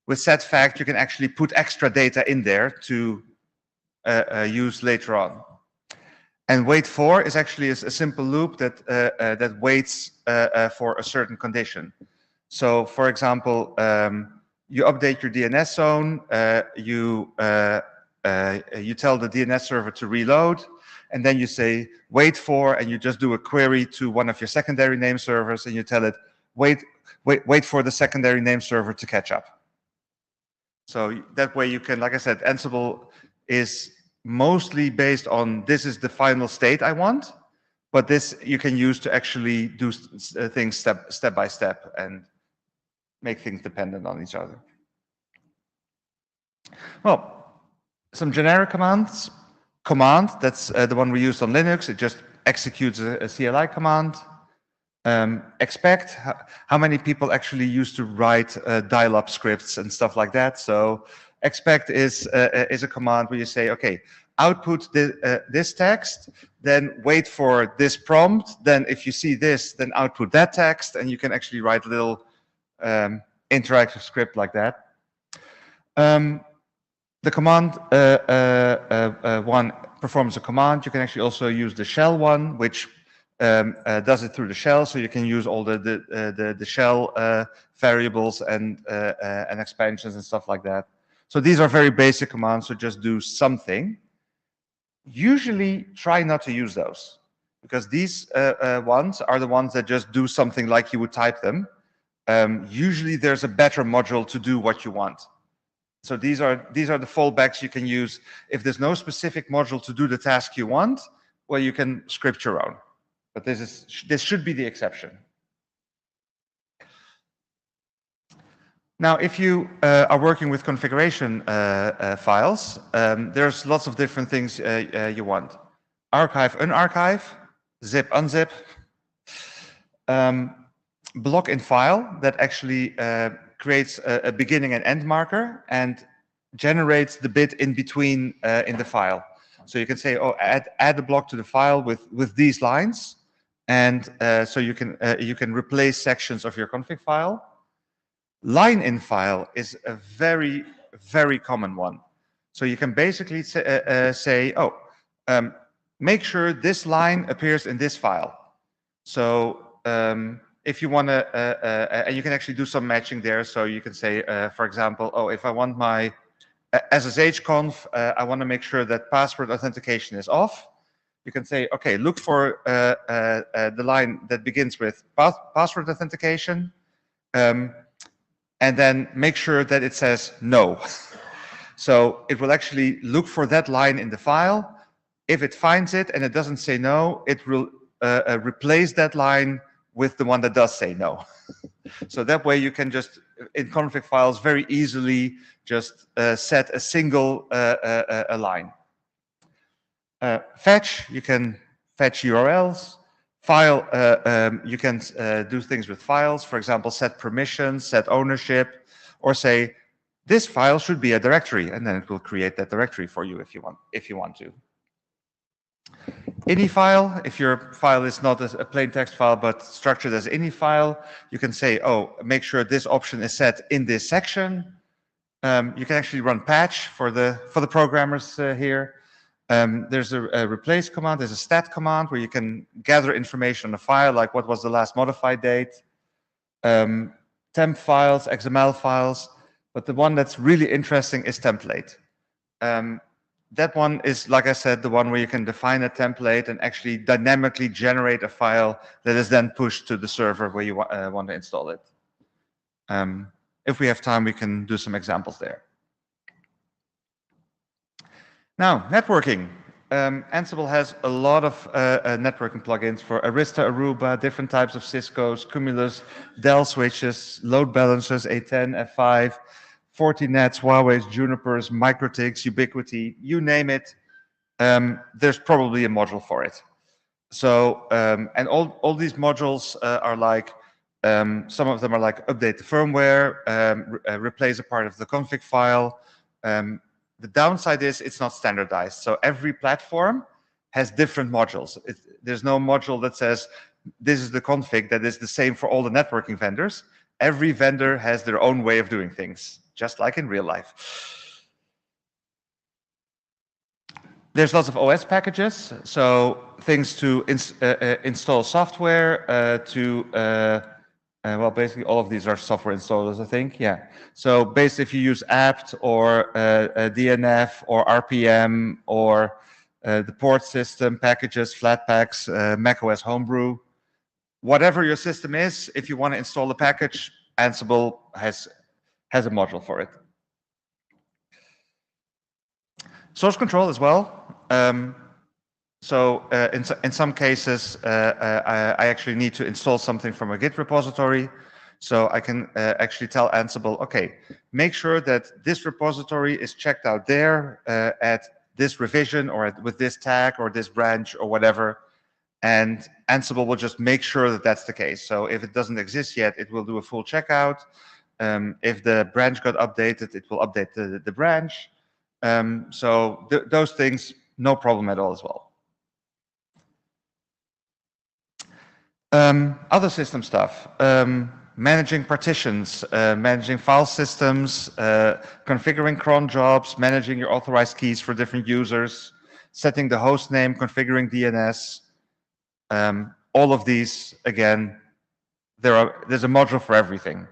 With set fact, you can actually put extra data in there to use later on. And wait for is actually a simple loop that that waits for a certain condition. So, for example, you update your DNS zone, you tell the DNS server to reload, and then you say wait for, and you just do a query to one of your secondary name servers, and you tell it wait for the secondary name server to catch up. So that way you can, like I said, Ansible is mostly based on this is the final state I want, but this you can use to actually do things step by step and make things dependent on each other. Well, some generic commands. Command, that's the one we used on Linux. It just executes a CLI command. Expect, how many people actually used to write dial-up scripts and stuff like that. So expect is a command where you say, okay, output this text, then wait for this prompt. Then if you see this, then output that text, and you can actually write a little interactive script like that. The command one performs a command. You can actually also use the shell one, which does it through the shell, so you can use all the shell variables and expansions and stuff like that. So these are very basic commands, so just do something. Usually try not to use those, because these ones are the ones that just do something like you would type them. Usually there's a better module to do what you want. So these are the fallbacks you can use. If there's no specific module to do the task you want, well, you can script your own. But this should be the exception. Now, if you are working with configuration files, there's lots of different things you want. Archive, unarchive, zip, unzip. Block in file that actually creates a beginning and end marker and generates the bit in between in the file. So you can say, oh, add a block to the file with these lines. And so you can replace sections of your config file. Line in file is a very, very common one. So you can basically say, oh, make sure this line appears in this file. So if you want to, and you can actually do some matching there. So you can say, for example, oh, if I want my SSHconf, I want to make sure that password authentication is off. You can say, okay, look for the line that begins with password authentication, and then make sure that it says no. So it will actually look for that line in the file. If it finds it and it doesn't say no, it will replace that line with the one that does say no. So that way you can just, in config files, very easily just set a single a line. Fetch, you can fetch URLs. File, you can do things with files. For example, set permissions, set ownership, or say, this file should be a directory, and then it will create that directory for you if you want to. Ini file, if your file is not a plain text file but structured as ini file, you can say, oh, make sure this option is set in this section. You can actually run patch for the programmers here. There's a replace command, there's a stat command where you can gather information on a file, like what was the last modified date, temp files, XML files, but the one that's really interesting is template. That one is, like I said, the one where you can define a template and actually dynamically generate a file that is then pushed to the server where you want to install it. If we have time, we can do some examples there. Now, networking. Ansible has a lot of networking plugins for Arista, Aruba, different types of Cisco's, Cumulus, Dell switches, load balancers, A10, F5, Fortinets, Huawei's, Junipers, MikroTiks, Ubiquiti, you name it, there's probably a module for it. So, and all these modules are like, some of them are like update the firmware, replace a part of the config file. The downside is it's not standardized. So every platform has different modules. There's no module that says, this is the config that is the same for all the networking vendors. Every vendor has their own way of doing things, just like in real life. There's lots of OS packages, so things to install software, well, basically all of these are software installers, I think, yeah. So basically if you use apt or DNF or RPM or the port system, packages, Flatpaks, macOS Homebrew, whatever your system is, if you want to install a package, Ansible has a module for it. Source control as well. So in some cases, I actually need to install something from a Git repository. So I can actually tell Ansible, okay, make sure that this repository is checked out there at this revision or with this tag or this branch or whatever. And Ansible will just make sure that that's the case. So if it doesn't exist yet, it will do a full checkout. If the branch got updated, it will update the branch. So those things, no problem at all as well. Other system stuff, managing partitions, managing file systems, configuring cron jobs, managing your authorized keys for different users, setting the host name, configuring DNS. All of these, again, there's a module for everything.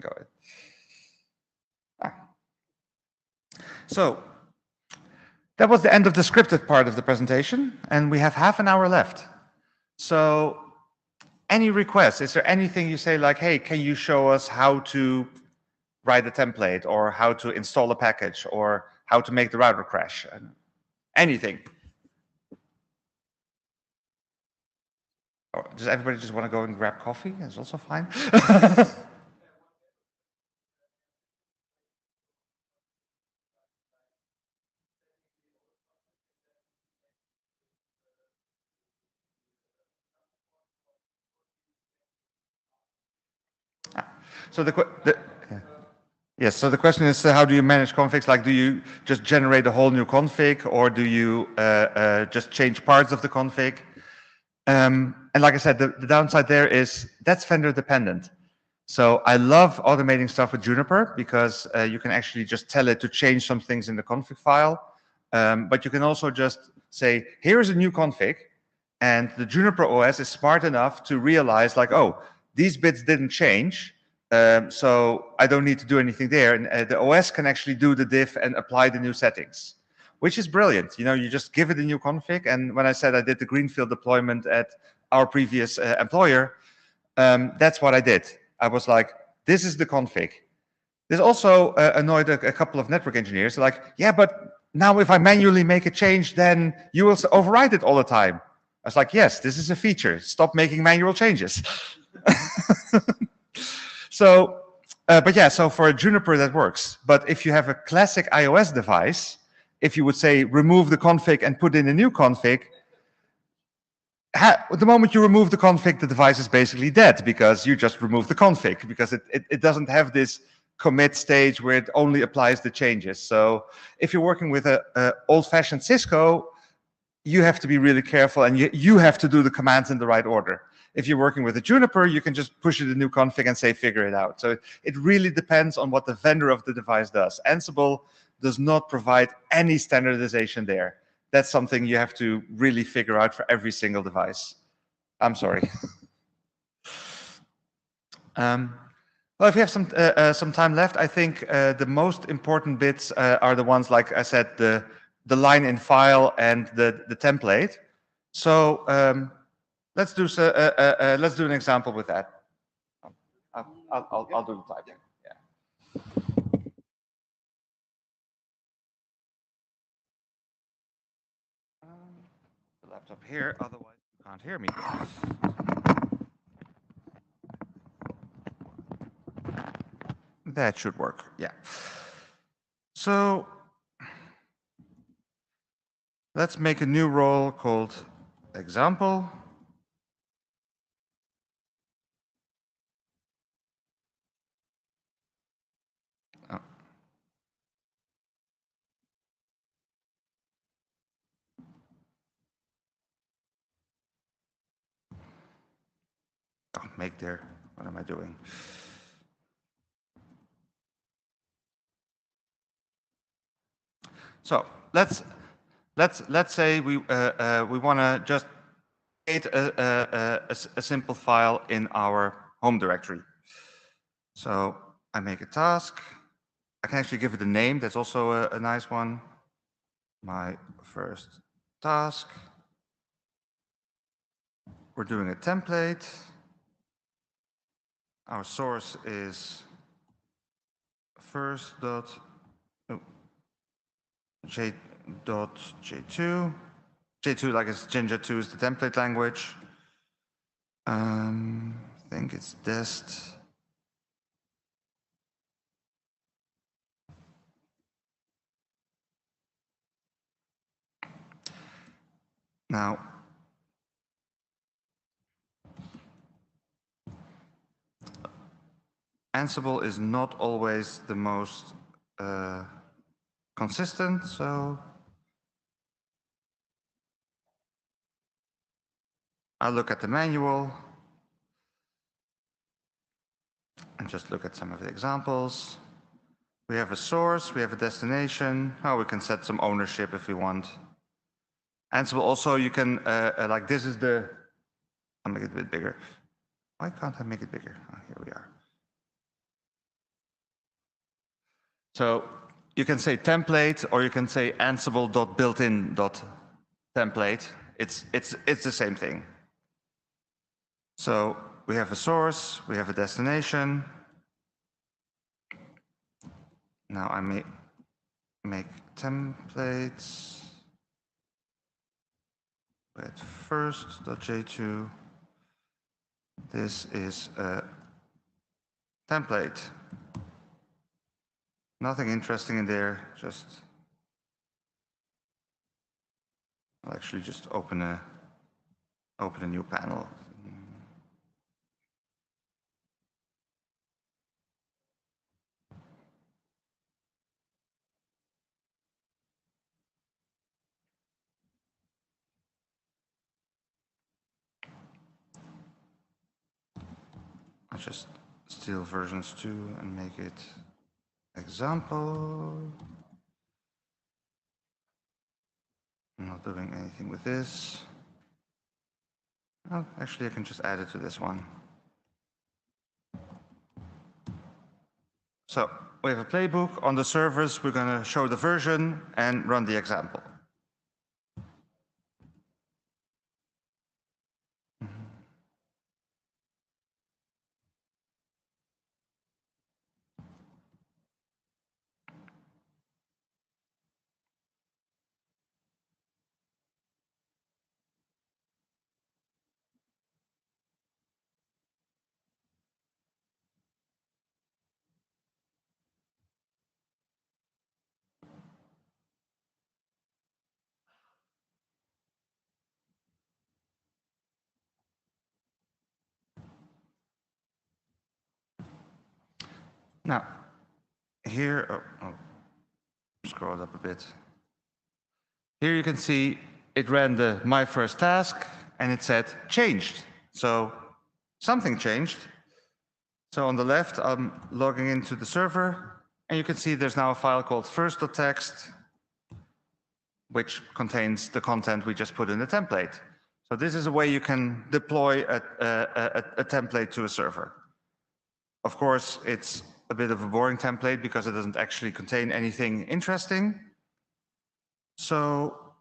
Go ahead. So that was the end of the scripted part of the presentation, and we have half an hour left. So any requests? Is there anything you say like, hey, can you show us how to write a template or how to install a package or how to make the router crash? Anything. Or does everybody just want to go and grab coffee? That's also fine. So yes, so the question is, how do you manage configs? Like, do you just generate a whole new config, or do you just change parts of the config? And like I said, the downside there is that's vendor dependent. So I love automating stuff with Juniper because you can actually just tell it to change some things in the config file. But you can also just say, here's a new config, and the Juniper OS is smart enough to realize like, oh, these bits didn't change. So I don't need to do anything there. And the OS can actually do the diff and apply the new settings, which is brilliant. You know, you just give it a new config. And when I said I did the greenfield deployment at our previous employer, that's what I did. I was like, this is the config. This also annoyed a couple of network engineers. They're like, yeah, but now if I manually make a change, then you will override it all the time. I was like, yes, this is a feature. Stop making manual changes. So, but yeah, so for a Juniper that works. But if you have a classic iOS device, if you would say remove the config and put in a new config, the moment you remove the config, the device is basically dead because you just removed the config because it doesn't have this commit stage where it only applies the changes. So if you're working with a old-fashioned Cisco, you have to be really careful and you have to do the commands in the right order. If you're working with a Juniper, you can just push it a new config and say, figure it out. So it really depends on what the vendor of the device does. Ansible does not provide any standardization there. That's something you have to really figure out for every single device. I'm sorry. Well, if we have some time left, I think the most important bits are the ones, like I said, the line in file and the template. So let's do an example with that. I'll do the typing. Yeah. The laptop here, otherwise you can't hear me. That should work. Yeah. So let's make a new role called example. Oh. Oh, make there. What am I doing? So let's say we want to just create a simple file in our home directory. So I make a task. I can actually give it a name. That's also a nice one. My first task. We're doing a template. Our source is first.j2. J2, like it's Ginger 2 is the template language. I think it's dest. Now, Ansible is not always the most consistent, so I'll look at the manual and just look at some of the examples. We have a source, we have a destination. Oh, we can set some ownership if we want. Ansible also, you can, like this is the, I'll make it a bit bigger. Why can't I make it bigger? Oh, here we are. So you can say template, or you can say ansible.builtin.template. It's the same thing. So we have a source, we have a destination. Now I make templates with first.j2. This is a template. Nothing interesting in there, just I'll actually just open a new panel. I'll just steal versions 2 and make it example. I'm not doing anything with this. Oh, actually, I can just add it to this one. So we have a playbook. On the servers, we're going to show the version and run the example. Now, here, scroll up a bit. Here you can see it ran the my first task and it said changed. So something changed. So on the left, I'm logging into the server and you can see there's now a file called first.txt, which contains the content we just put in the template. So this is a way you can deploy a template to a server. Of course, it's a bit of a boring template because it doesn't actually contain anything interesting. So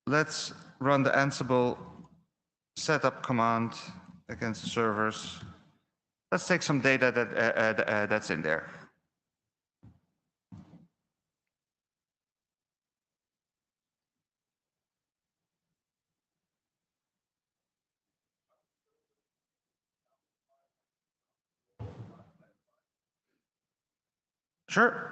let's run the Ansible setup command against the servers. Let's take some data that's in there. Sure.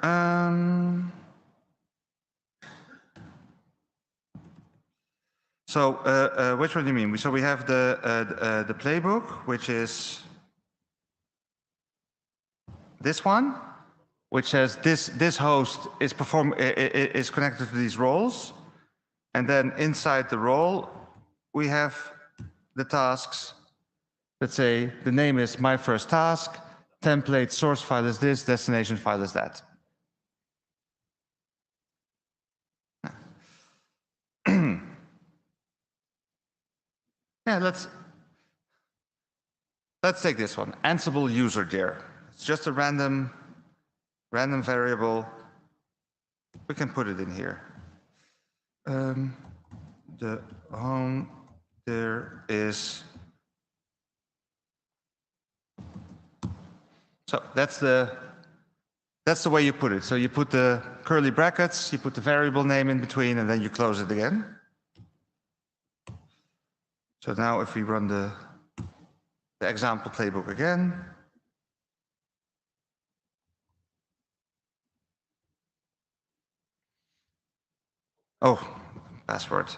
So which one do you mean? So we have the playbook, which is this one, which says this host is connected to these roles, and then inside the role we have the tasks that say the name is my first task, template source file is this, destination file is that. Yeah, let's take this one, Ansible user dir. It's just a random variable. We can put it in here. The home there is. So that's the way you put it. So you put the curly brackets, you put the variable name in between, and then you close it again. So now if we run the example playbook again, oh, password.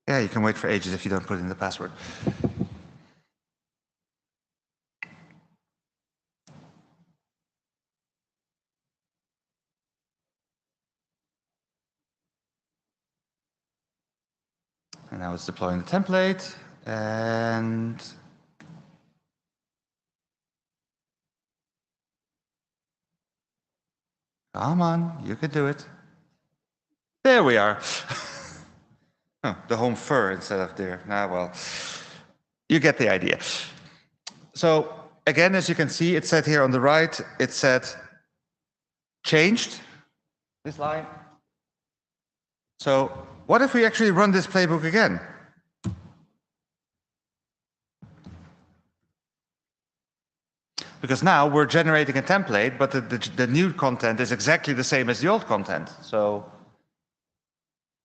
Yeah, you can wait for ages if you don't put in the password. And now it's deploying the template, and come on, you can do it. There we are. Oh, the home fur instead of there. Well, you get the idea. So again, as you can see, it said here on the right, it said changed, this line. So what if we actually run this playbook again? Because now we're generating a template, but the new content is exactly the same as the old content. So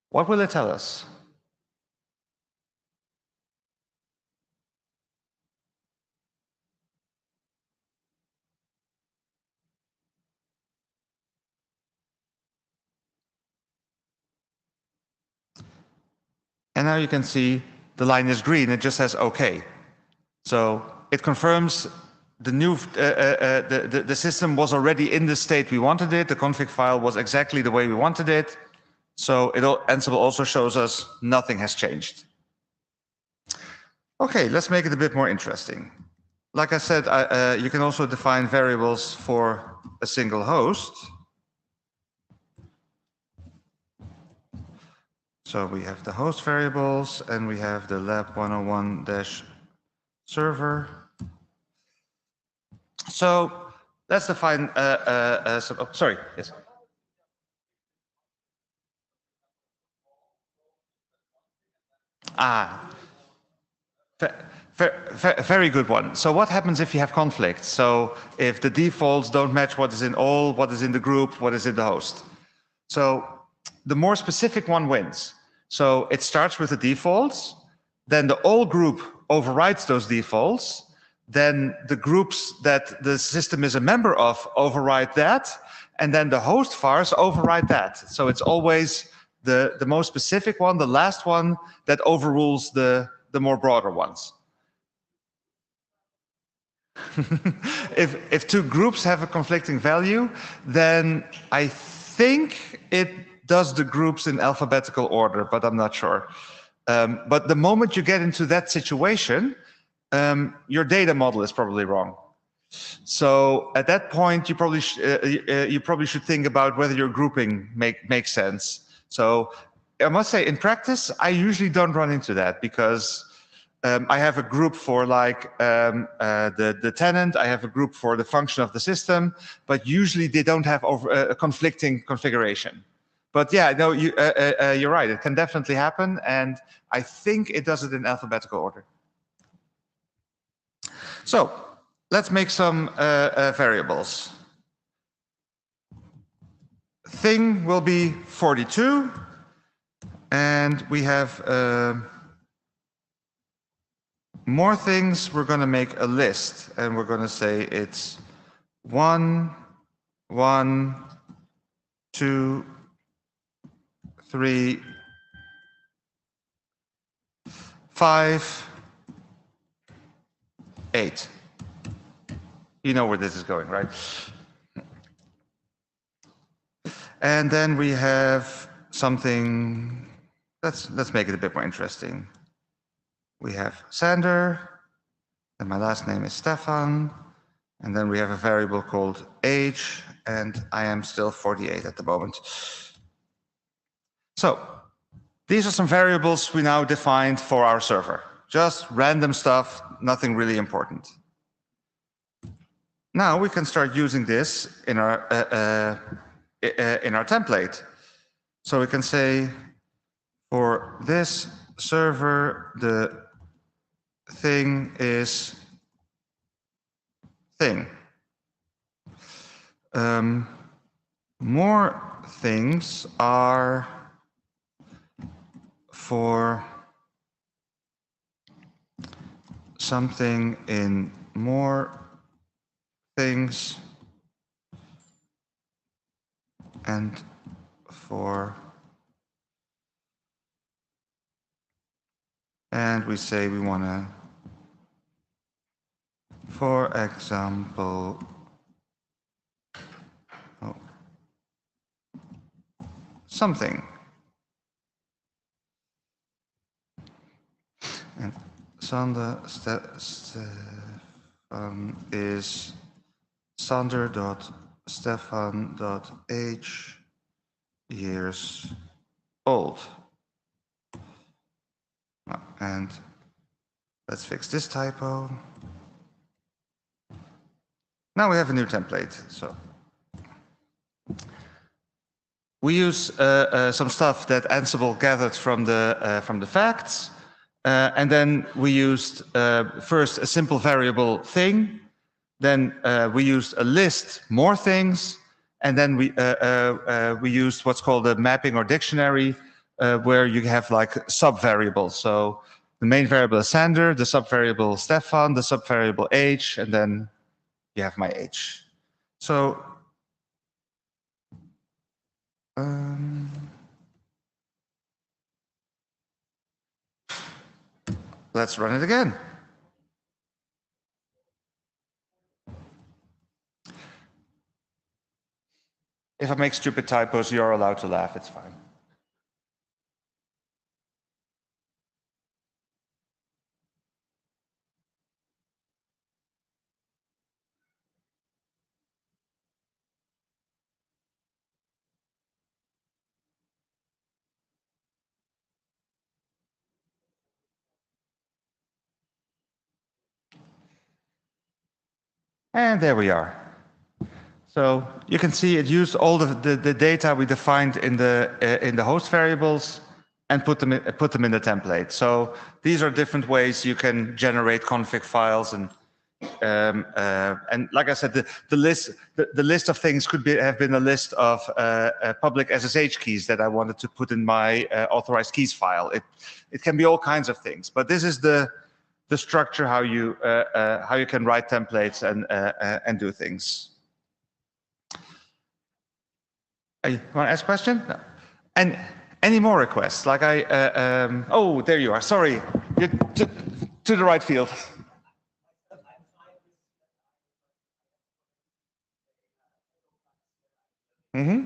what will it tell us? And now you can see the line is green. It just says OK. So it confirms the new the system was already in the state we wanted it. The config file was exactly the way we wanted it. So Ansible also shows us nothing has changed. Okay, let's make it a bit more interesting. Like I said, you can also define variables for a single host. So we have the host variables and we have the lab 101-server. So Let's define, oh, sorry, yes. Ah, very good one. So what happens if you have conflict? So if the defaults don't match what is in all, what is in the group, what is in the host. So the more specific one wins. So it starts with the defaults, then the all group overrides those defaults, then the groups that the system is a member of override that, and then the host vars override that. So it's always the most specific one, the last one, that overrules the more broader ones. If two groups have a conflicting value, then I think it does the groups in alphabetical order, but I'm not sure. But the moment you get into that situation, your data model is probably wrong. So at that point, you probably should think about whether your grouping makes sense. So I must say, in practice, I usually don't run into that because I have a group for like the tenant. I have a group for the function of the system, but usually they don't have a conflicting configuration. But yeah, no, you're right. It can definitely happen, and I think it does it in alphabetical order. So let's make some variables. Thing will be 42, and we have more things. We're going to make a list, and we're going to say it's 1, 1, 2, 3, 5, 8. You know where this is going, right? And then we have something, let's make it a bit more interesting. We have Sander, and my last name is Stefan, and then we have a variable called age, and I am still 48 at the moment. So these are some variables we now defined for our server. Just random stuff, nothing really important. Now we can start using this in our template. So we can say for this server, the thing is thing. More things are for something in more things and for, and we say we want to, for example, something. And Sander is sander.stefan.age years old. And let's fix this typo. Now we have a new template. So we use some stuff that Ansible gathered from the facts, and then we used first a simple variable thing. Then we used a list, more things, and then we used what's called a mapping or dictionary, where you have like sub-variables. So the main variable is Sander, the sub-variable Stefan, the sub-variable age, and then you have my age. So let's run it again. If I make stupid typos, you're allowed to laugh, it's fine. And there we are. So you can see it used all the data we defined in the host variables and put them in the template. So these are different ways you can generate config files and like I said, the list of things could have been a list of public SSH keys that I wanted to put in my authorized keys file. It can be all kinds of things, but this is the structure how you can write templates and do things. You want to ask a question? No. And any more requests? Like oh, there you are. Sorry, you're to the right field. Mm-hmm.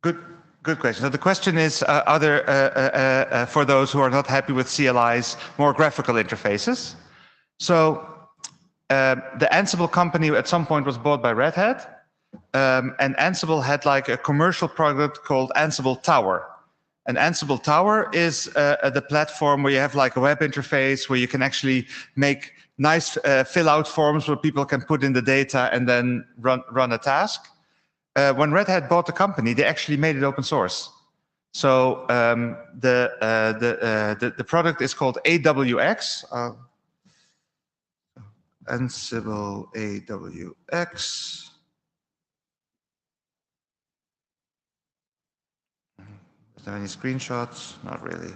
Good question. So the question is, are there, for those who are not happy with CLIs, more graphical interfaces? So the Ansible company at some point was bought by Red Hat, and Ansible had like a commercial product called Ansible Tower. And Ansible Tower is the platform where you have like a web interface where you can actually make nice fill-out forms where people can put in the data and then run a task. When Red Hat bought the company, they actually made it open source. So the product is called AWX. Ansible AWX. Is there any screenshots? Not really.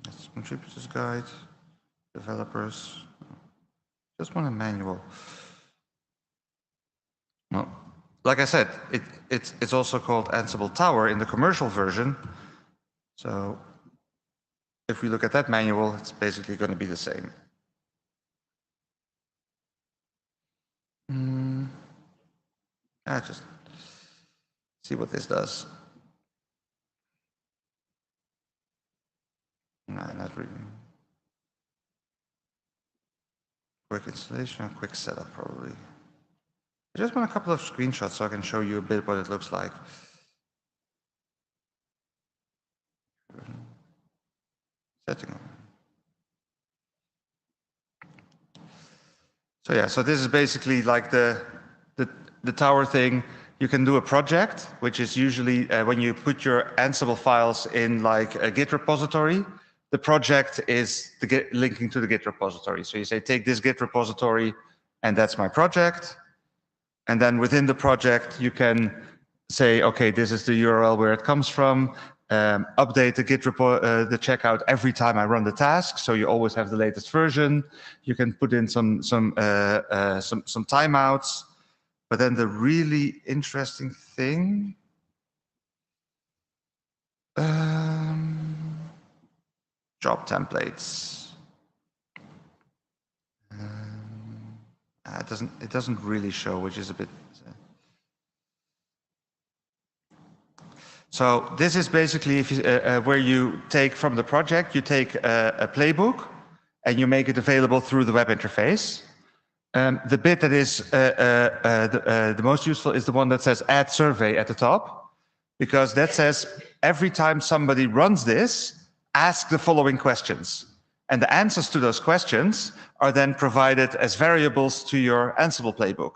That's contributors guide, developers. Just want a manual. Well, like I said, it's also called Ansible Tower in the commercial version. So if we look at that manual, it's basically going to be the same. Just see what this does. No, not really. Quick installation, quick setup probably. I just want a couple of screenshots so I can show you a bit what it looks like. Setting. So yeah, so this is basically like the tower thing. You can do a project, which is usually when you put your Ansible files in like a Git repository, the project is linking to the Git repository. So you say, take this Git repository, and that's my project. And then within the project, you can say, okay, this is the URL where it comes from. Update the Git the checkout every time I run the task, so you always have the latest version. You can put in some timeouts. But then the really interesting thing, job templates. It doesn't really show, which is a bit. So this is basically if you, where you take from the project, you take a playbook and you make it available through the web interface. The bit that is the most useful is the one that says add survey at the top, because that says every time somebody runs this, ask the following questions. And the answers to those questions are then provided as variables to your Ansible playbook.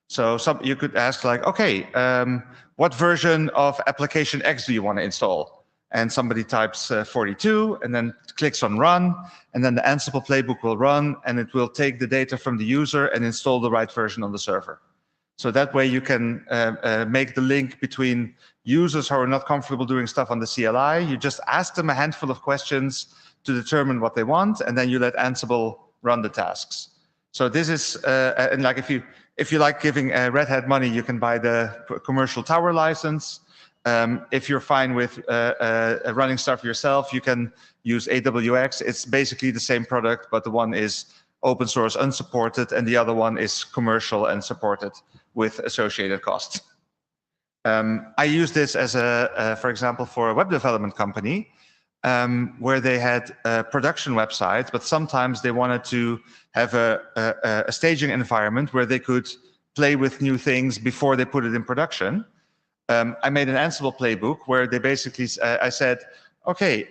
So you could ask like, okay, what version of application X do you want to install? And somebody types 42 and then clicks on run, and then the Ansible playbook will run and it will take the data from the user and install the right version on the server. So that way you can make the link between users who are not comfortable doing stuff on the CLI. You just ask them a handful of questions to determine what they want, and then you let Ansible run the tasks. So this is, and like if you like giving Red Hat money, you can buy the commercial Tower license. If you're fine with running stuff yourself, you can use AWX. It's basically the same product, but the one is open source unsupported, and the other one is commercial and supported with associated costs. I use this as for example, for a web development company. where they had production websites, but sometimes they wanted to have a staging environment where they could play with new things before they put it in production. I made an Ansible playbook where they basically, I said, okay,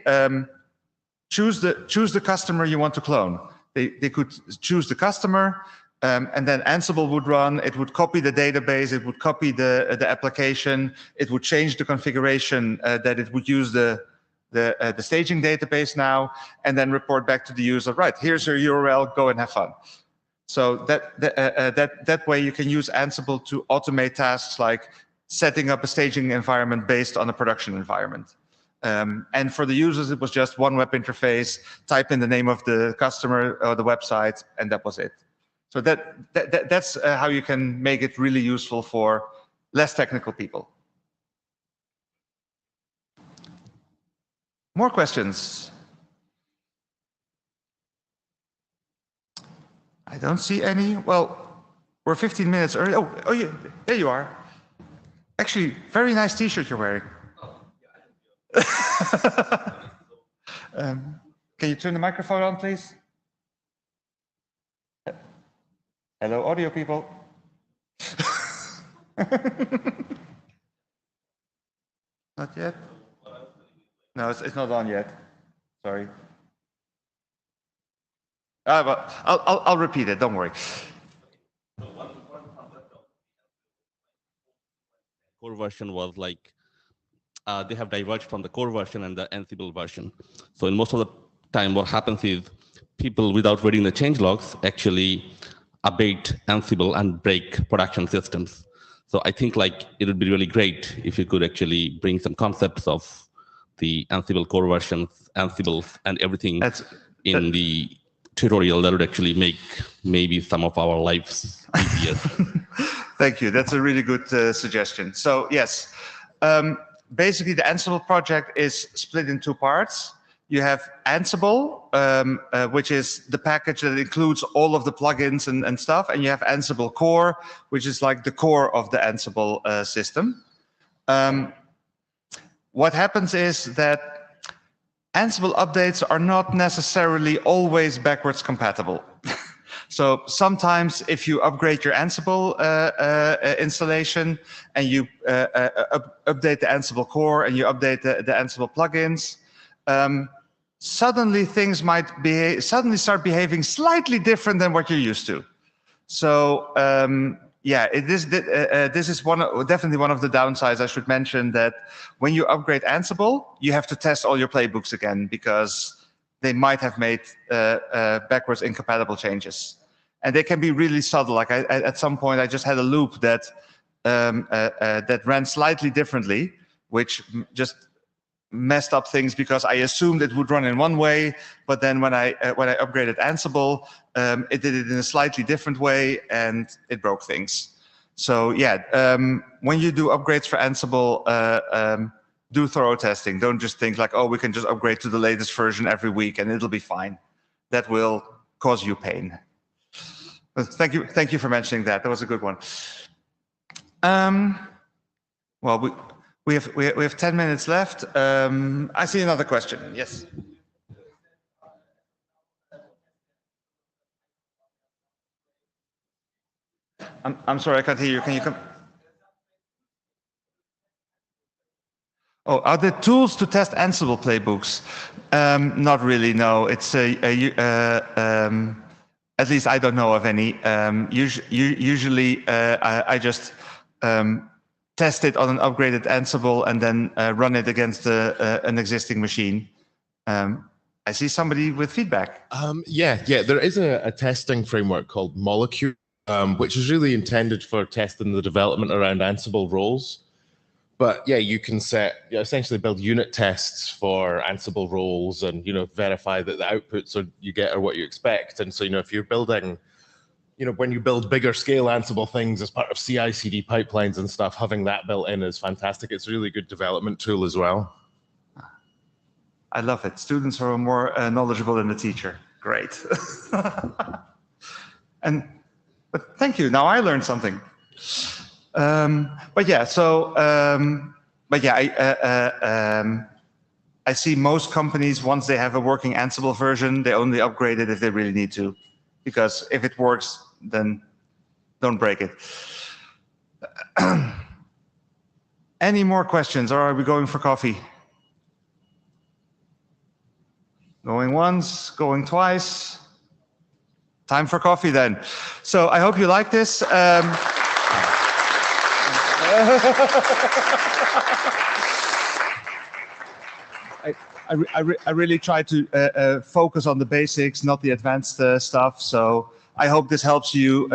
choose the customer you want to clone. They could choose the customer, and then Ansible would run. It would copy the database. It would copy the application. It would change the configuration that it would use the staging database now, and then report back to the user. Right, here's your URL. Go and have fun. So that way you can use Ansible to automate tasks like setting up a staging environment based on a production environment. And for the users, it was just one web interface, type in the name of the customer or the website, and that was it. So that's how you can make it really useful for less technical people. More questions? I don't see any. Well, we're 15 minutes early. Oh, yeah, there you are. Actually, very nice T-shirt you're wearing. Can you turn the microphone on, please? Hello, audio people. Not yet? No, it's not on yet. Sorry. But I'll repeat it. Don't worry. Core version was like they have diverged from the core version and the Ansible version. So in most of the time, what happens is people, without reading the changelogs, actually update Ansible and break production systems. So I think like it would be really great if you could actually bring some concepts of the Ansible core versions, Ansibles, and everything in the tutorial that would actually make maybe some of our lives easier. Thank you. That's a really good suggestion. So yes, basically the Ansible project is split in two parts. You have Ansible, which is the package that includes all of the plugins and stuff, and you have Ansible Core, which is like the core of the Ansible system. What happens is that Ansible updates are not necessarily always backwards compatible. So sometimes if you upgrade your Ansible installation and you update the Ansible core and you update the Ansible plugins, suddenly things might start behaving slightly different than what you're used to. So yeah, this is definitely one of the downsides. I should mention that when you upgrade Ansible, you have to test all your playbooks again because they might have made backwards incompatible changes. And they can be really subtle. Like at some point, I just had a loop that ran slightly differently, which just messed up things because I assumed it would run in one way, but then when I upgraded Ansible, it did it in a slightly different way, and it broke things. So yeah, when you do upgrades for Ansible, do thorough testing. Don't just think like, oh, we can just upgrade to the latest version every week and it'll be fine. That will cause you pain. But thank you for mentioning that. That was a good one. Well, we have 10 minutes left. I see another question. Yes. I'm sorry, I can't hear you. Can you come? Oh, are there tools to test Ansible playbooks? Not really. No, it's at least I don't know of any. Usually, I just test it on an upgraded Ansible and then run it against an existing machine. I see somebody with feedback. Yeah, there is a testing framework called Molecule, which is really intended for testing the development around Ansible roles. But yeah, you can essentially build unit tests for Ansible roles and verify that the outputs you get are what you expect. And so if you're building, when you build bigger scale Ansible things as part of CI/CD pipelines and stuff, having that built in is fantastic. It's a really good development tool as well. I love it. Students are more knowledgeable than the teacher. Great. But thank you. Now I learned something. But yeah, so but yeah, I see most companies, once they have a working Ansible version, they only upgrade it if they really need to. Because if it works, then don't break it. Any more questions, or are we going for coffee? Going once, going twice. Time for coffee then. So I hope you like this. I really try to focus on the basics, not the advanced stuff. So I hope this helps you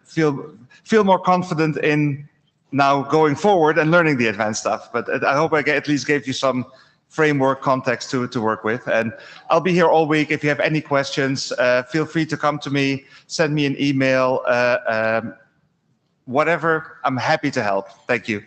feel more confident in now going forward and learning the advanced stuff. But I hope I at least gave you some framework context to work with. And I'll be here all week. If you have any questions, feel free to come to me, send me an email, whatever. I'm happy to help. Thank you.